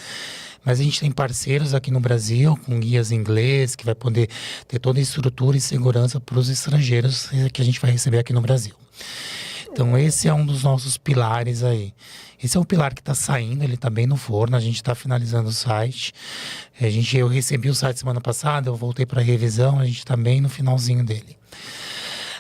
Mas a gente tem parceiros aqui no Brasil, com guias em inglês, que vai poder ter toda a estrutura e segurança para os estrangeiros que a gente vai receber aqui no Brasil. Então esse é um dos nossos pilares aí. Esse é um pilar que está saindo, ele está bem no forno, a gente está finalizando o site. Eu recebi o site semana passada, eu voltei para a revisão, a gente está bem no finalzinho dele.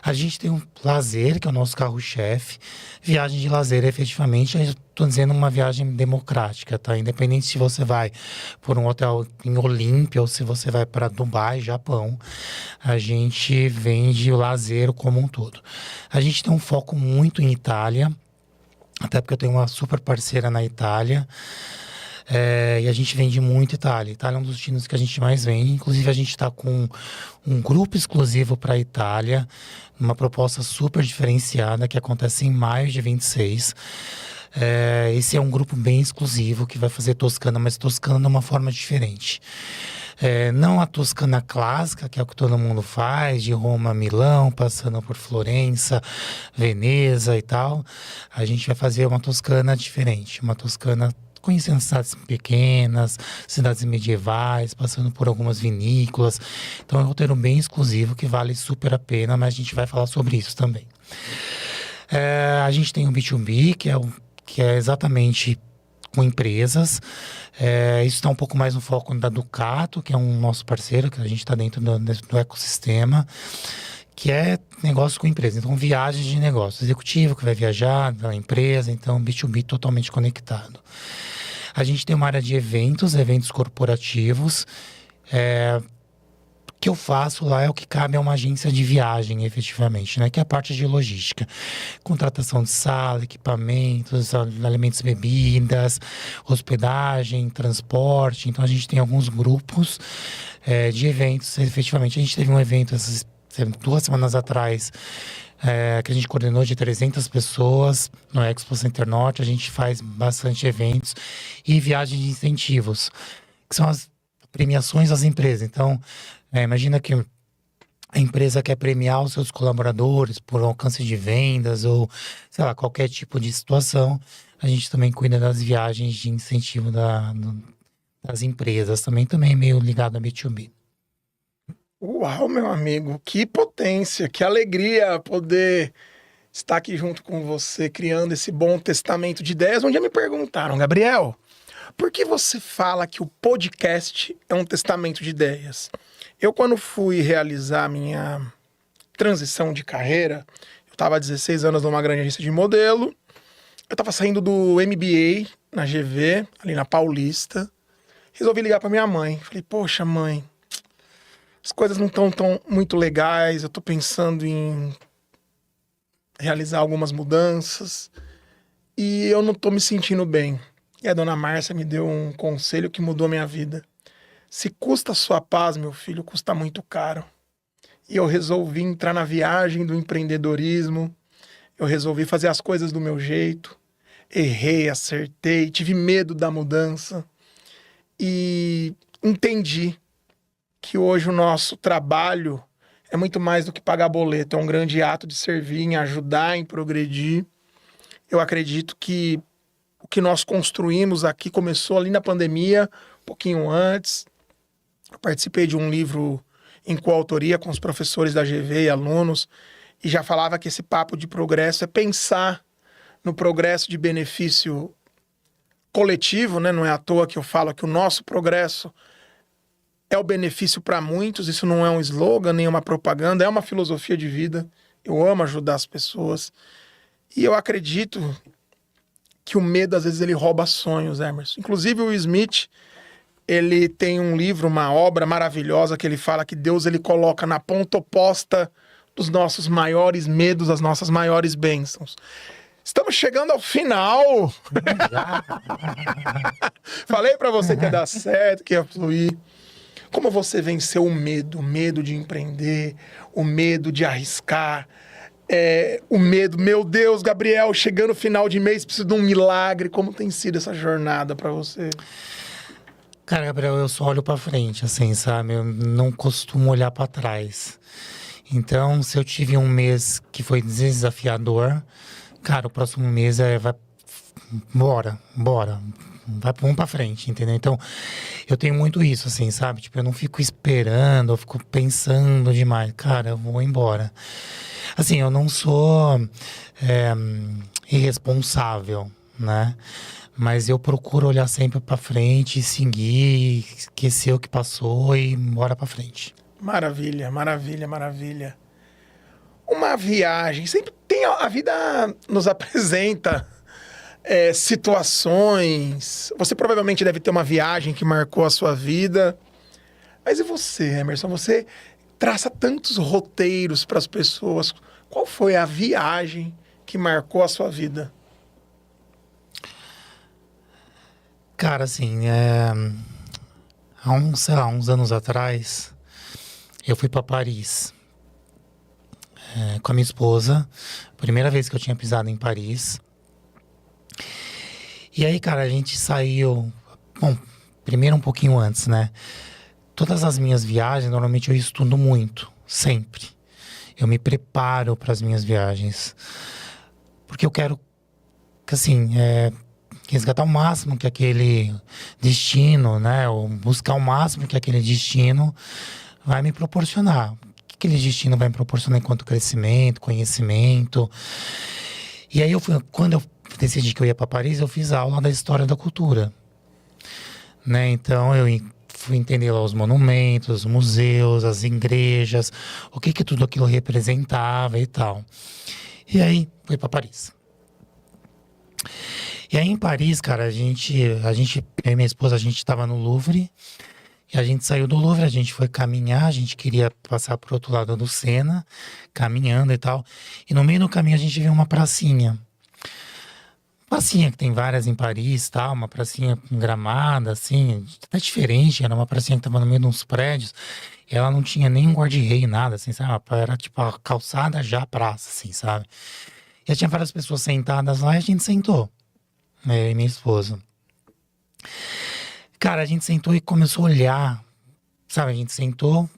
A gente tem um lazer, que é o nosso carro-chefe. Viagem de lazer, efetivamente, eu estou dizendo uma viagem democrática, tá? Independente se você vai por um hotel em Olímpia ou se você vai para Dubai, Japão, a gente vende o lazer como um todo. A gente tem um foco muito em Itália, até porque eu tenho uma super parceira na Itália. E a gente vende muito Itália. Itália é um dos destinos que a gente mais vende. Inclusive, a gente está com um grupo exclusivo para a Itália, uma proposta super diferenciada que acontece em maio de 26. Esse é um grupo bem exclusivo que vai fazer Toscana, mas Toscana de uma forma diferente. Não a Toscana clássica, que é o que todo mundo faz, de Roma a Milão, passando por Florença, Veneza e tal. A gente vai fazer uma Toscana diferente, uma Toscana conhecendo cidades pequenas, cidades medievais, passando por algumas vinícolas. Então é um roteiro bem exclusivo que vale super a pena, mas a gente vai falar sobre isso também. A gente tem o B2B, que é exatamente com empresas. Isso está um pouco mais no foco da Ducato, que é um nosso parceiro, que a gente está dentro do ecossistema, que é negócio com empresa. Então, viagens de negócio. Executivo que vai viajar da empresa, então B2B totalmente conectado. A gente tem uma área de eventos corporativos. O que eu faço lá é o que cabe a uma agência de viagem, efetivamente, né? Que é a parte de logística. Contratação de sala, equipamentos, alimentos e bebidas, hospedagem, transporte. Então, a gente tem alguns grupos de eventos, efetivamente. A gente teve um evento 2 semanas atrás, que a gente coordenou de 300 pessoas no Expo Center Norte. A gente faz bastante eventos e viagens de incentivos, que são as premiações das empresas. Então, imagina que a empresa quer premiar os seus colaboradores por alcance de vendas ou, sei lá, qualquer tipo de situação. A gente também cuida das viagens de incentivo das empresas, também meio ligado a B2B. Uau, meu amigo, que potência, que alegria poder estar aqui junto com você, criando esse bom testamento de ideias. Um dia me perguntaram, Gabriel, por que você fala que o podcast é um testamento de ideias? Eu, quando fui realizar a minha transição de carreira, eu estava há 16 anos numa grande agência de modelo, eu estava saindo do MBA na GV, ali na Paulista, resolvi ligar para minha mãe. Falei, poxa, mãe, as coisas não estão tão muito legais, eu tô pensando em realizar algumas mudanças e eu não tô me sentindo bem. E a dona Márcia me deu um conselho que mudou minha vida. Se custa a sua paz, meu filho, custa muito caro. E eu resolvi entrar na viagem do empreendedorismo, eu resolvi fazer as coisas do meu jeito, errei, acertei, tive medo da mudança e entendi que hoje o nosso trabalho é muito mais do que pagar boleto, é um grande ato de servir, em ajudar, em progredir. Eu acredito que o que nós construímos aqui começou ali na pandemia, um pouquinho antes. Eu participei de um livro em coautoria com os professores da GV e alunos, e já falava que esse papo de progresso é pensar no progresso de benefício coletivo, né? Não é à toa que eu falo que o nosso progresso é o benefício para muitos. Isso não é um slogan, nem uma propaganda, é uma filosofia de vida. Eu amo ajudar as pessoas. E eu acredito que o medo, às vezes, ele rouba sonhos, Emerson. Inclusive, o Smith, ele tem um livro, uma obra maravilhosa, que ele fala que Deus ele coloca na ponta oposta dos nossos maiores medos, as nossas maiores bênçãos. Estamos chegando ao final. Falei pra você que ia dar certo, que ia fluir. Como você venceu o medo de empreender, o medo de arriscar, o medo, meu Deus, Gabriel, chegando no final de mês, preciso de um milagre. Como tem sido essa jornada pra você? Cara, Gabriel, eu só olho pra frente, assim, sabe? Eu não costumo olhar pra trás. Então, se eu tive um mês que foi desafiador, cara, o próximo mês bora. Vamos pra frente, entendeu? Então, eu tenho muito isso, assim, sabe? Tipo, eu não fico esperando, eu fico pensando demais. Cara, eu vou embora. Assim, eu não sou irresponsável, né? Mas eu procuro olhar sempre pra frente, seguir, esquecer o que passou e bora pra frente. Maravilha, maravilha, maravilha. Uma viagem, sempre tem, a vida nos apresenta situações. Você provavelmente deve ter uma viagem que marcou a sua vida. Mas e você, Emerson? Você traça tantos roteiros para as pessoas. Qual foi a viagem que marcou a sua vida? Cara, assim, há uns anos atrás, eu fui pra Paris com a minha esposa. Primeira vez que eu tinha pisado em Paris. E aí, cara, a gente saiu... Bom, primeiro um pouquinho antes, né? Todas as minhas viagens, normalmente eu estudo muito, sempre. Eu me preparo para as minhas viagens. Porque eu quero, assim, resgatar o máximo que aquele destino, né? Ou buscar o máximo que aquele destino vai me proporcionar. O que aquele destino vai me proporcionar enquanto crescimento, conhecimento. E aí, quando eu decidi que eu ia para Paris, eu fiz aula da história da cultura, né? Então, eu fui entender lá os monumentos, os museus, as igrejas, o que tudo aquilo representava e tal. E aí, fui para Paris. E aí, em Paris, cara, eu e minha esposa, a gente estava no Louvre, e a gente saiu do Louvre, a gente foi caminhar, a gente queria passar pro outro lado do Sena, caminhando e tal. E no meio do caminho a gente viu uma pracinha. Pracinha que tem várias em Paris, tal, uma pracinha com gramada, assim, até diferente, era uma pracinha que tava no meio de uns prédios, e ela não tinha nem um guarda-rei, nada, assim, sabe? Era tipo a calçada já a praça, assim, sabe? E aí tinha várias pessoas sentadas lá e a gente sentou, né, eu e minha esposa. Cara, a gente sentou e começou a olhar, sabe? A gente sentou,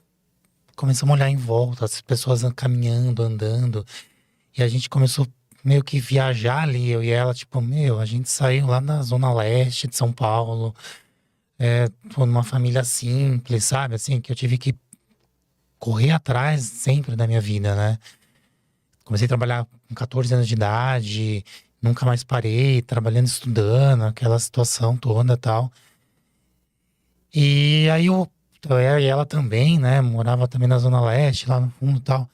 começamos a olhar em volta, as pessoas caminhando, andando, e a gente começou meio que viajar ali, eu e ela, tipo, a gente saiu lá na zona leste de São Paulo, numa família simples, sabe, assim, que eu tive que correr atrás sempre da minha vida, né? Comecei a trabalhar com 14 anos de idade, nunca mais parei, trabalhando, estudando, aquela situação toda e tal. E aí eu e ela também, né, morava também na zona leste, lá no fundo e tal.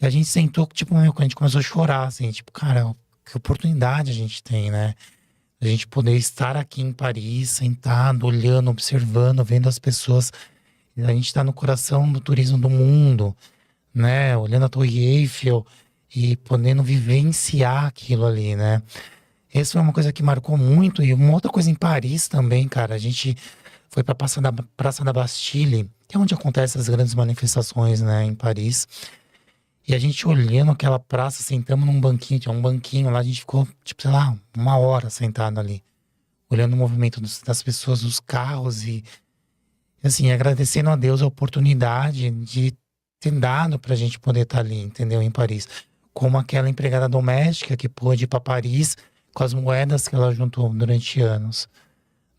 E a gente sentou, tipo, a gente começou a chorar, assim, tipo, cara, que oportunidade a gente tem, né? A gente poder estar aqui em Paris, sentado, olhando, observando, vendo as pessoas. A gente tá no coração do turismo do mundo, né? Olhando a Torre Eiffel e podendo vivenciar aquilo ali, né? Essa foi uma coisa que marcou muito. E uma outra coisa em Paris também, cara, a gente foi pra Praça da Bastille, que é onde acontecem as grandes manifestações, né, em Paris. E a gente olhando aquela praça, sentamos num banquinho, tinha um banquinho lá, a gente ficou, tipo, sei lá, 1 hora sentado ali. Olhando o movimento das pessoas, dos carros e, assim, agradecendo a Deus a oportunidade de ter dado pra gente poder estar ali, entendeu? Em Paris. Como aquela empregada doméstica que pôde ir pra Paris com as moedas que ela juntou durante anos.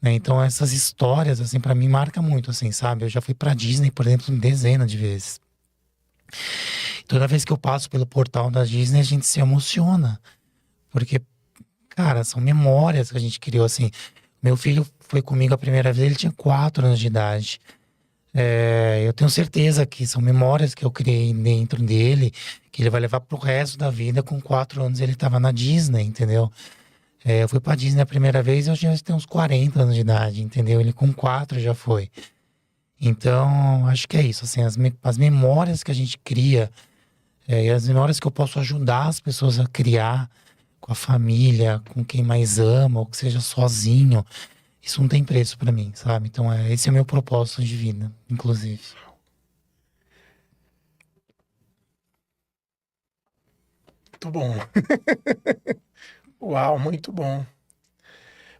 Né? Então, essas histórias, assim, pra mim marcam muito, assim, sabe? Eu já fui pra Disney, por exemplo, dezenas de vezes. Toda vez que eu passo pelo portal da Disney, a gente se emociona. Porque, cara, são memórias que a gente criou, assim. Meu filho foi comigo a primeira vez, ele tinha 4 anos de idade. Eu tenho certeza que são memórias que eu criei dentro dele, que ele vai levar pro resto da vida. Com 4 anos ele tava na Disney, entendeu? Eu fui pra Disney a primeira vez, eu já tenho uns 40 anos de idade, entendeu? Ele com 4 já foi. Então, acho que é isso, assim, as memórias que a gente cria E as memórias que eu posso ajudar as pessoas a criar com a família, com quem mais ama, ou que seja sozinho, isso não tem preço pra mim, sabe? Então, esse é o meu propósito de vida, inclusive. Muito bom. Uau, muito bom.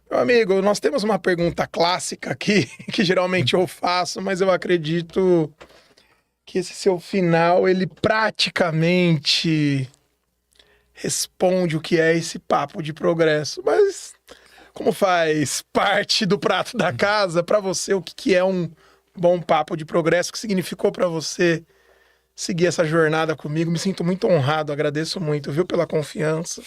Meu amigo, nós temos uma pergunta clássica aqui, que geralmente eu faço, mas eu acredito que esse seu final, ele praticamente responde o que é esse papo de progresso. Mas, como faz parte do prato da casa, para você, o que é um bom papo de progresso? O que significou para você seguir essa jornada comigo? Me sinto muito honrado, agradeço muito, viu, pela confiança.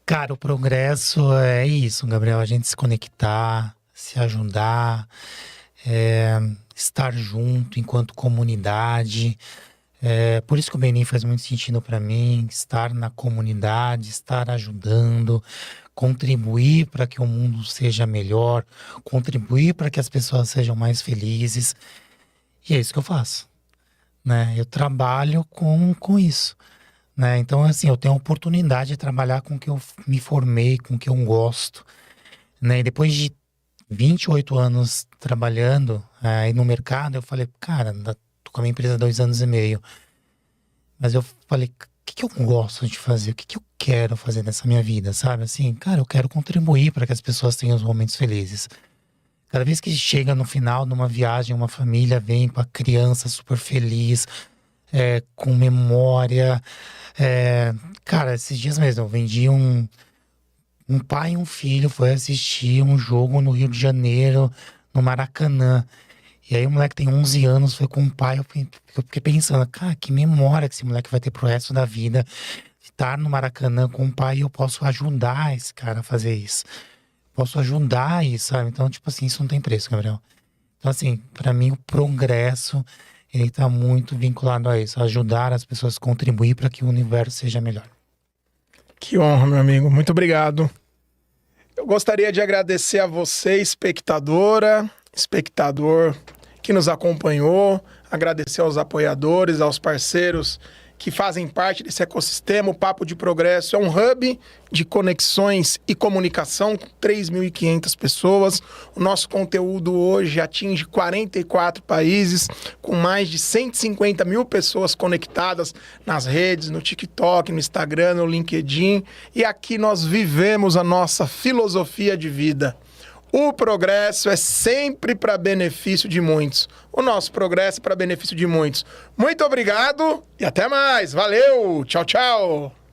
Cara, o progresso é isso, Gabriel. A gente se conectar, se ajudar, estar junto enquanto comunidade. Por isso que o Benin faz muito sentido para mim. Estar na comunidade, estar ajudando, contribuir para que o mundo seja melhor, contribuir para que as pessoas sejam mais felizes. E é isso que eu faço, né? Eu trabalho com isso. Né? Então, assim, eu tenho a oportunidade de trabalhar com o que eu me formei, com o que eu gosto, né? E depois de 28 anos trabalhando aí no mercado, eu falei, cara, tô com a minha empresa há 2 anos e meio. Mas eu falei, o que eu gosto de fazer? O que eu quero fazer nessa minha vida, sabe? Assim, cara, eu quero contribuir para que as pessoas tenham os momentos felizes. Cada vez que chega no final de uma viagem, uma família vem com a criança super feliz, com memória. Cara, esses dias mesmo, eu vendi um pai e um filho foi assistir um jogo no Rio de Janeiro, no Maracanã. E aí o moleque tem 11 anos, foi com o pai, eu fiquei pensando, cara, que memória que esse moleque vai ter pro resto da vida. Estar no Maracanã com o pai, e eu posso ajudar esse cara a fazer isso. Posso ajudar isso, sabe? Então, tipo assim, isso não tem preço, Gabriel. Então, assim, pra mim o progresso, ele tá muito vinculado a isso, a ajudar as pessoas a contribuir para que o universo seja melhor. Que honra, meu amigo. Muito obrigado. Eu gostaria de agradecer a você, espectadora, espectador que nos acompanhou, agradecer aos apoiadores, aos parceiros que fazem parte desse ecossistema. O Papo de Progresso é um hub de conexões e comunicação com 3.500 pessoas. O nosso conteúdo hoje atinge 44 países, com mais de 150 mil pessoas conectadas nas redes, no TikTok, no Instagram, no LinkedIn. E aqui nós vivemos a nossa filosofia de vida. O progresso é sempre para benefício de muitos. O nosso progresso é para benefício de muitos. Muito obrigado e até mais. Valeu. Tchau, tchau.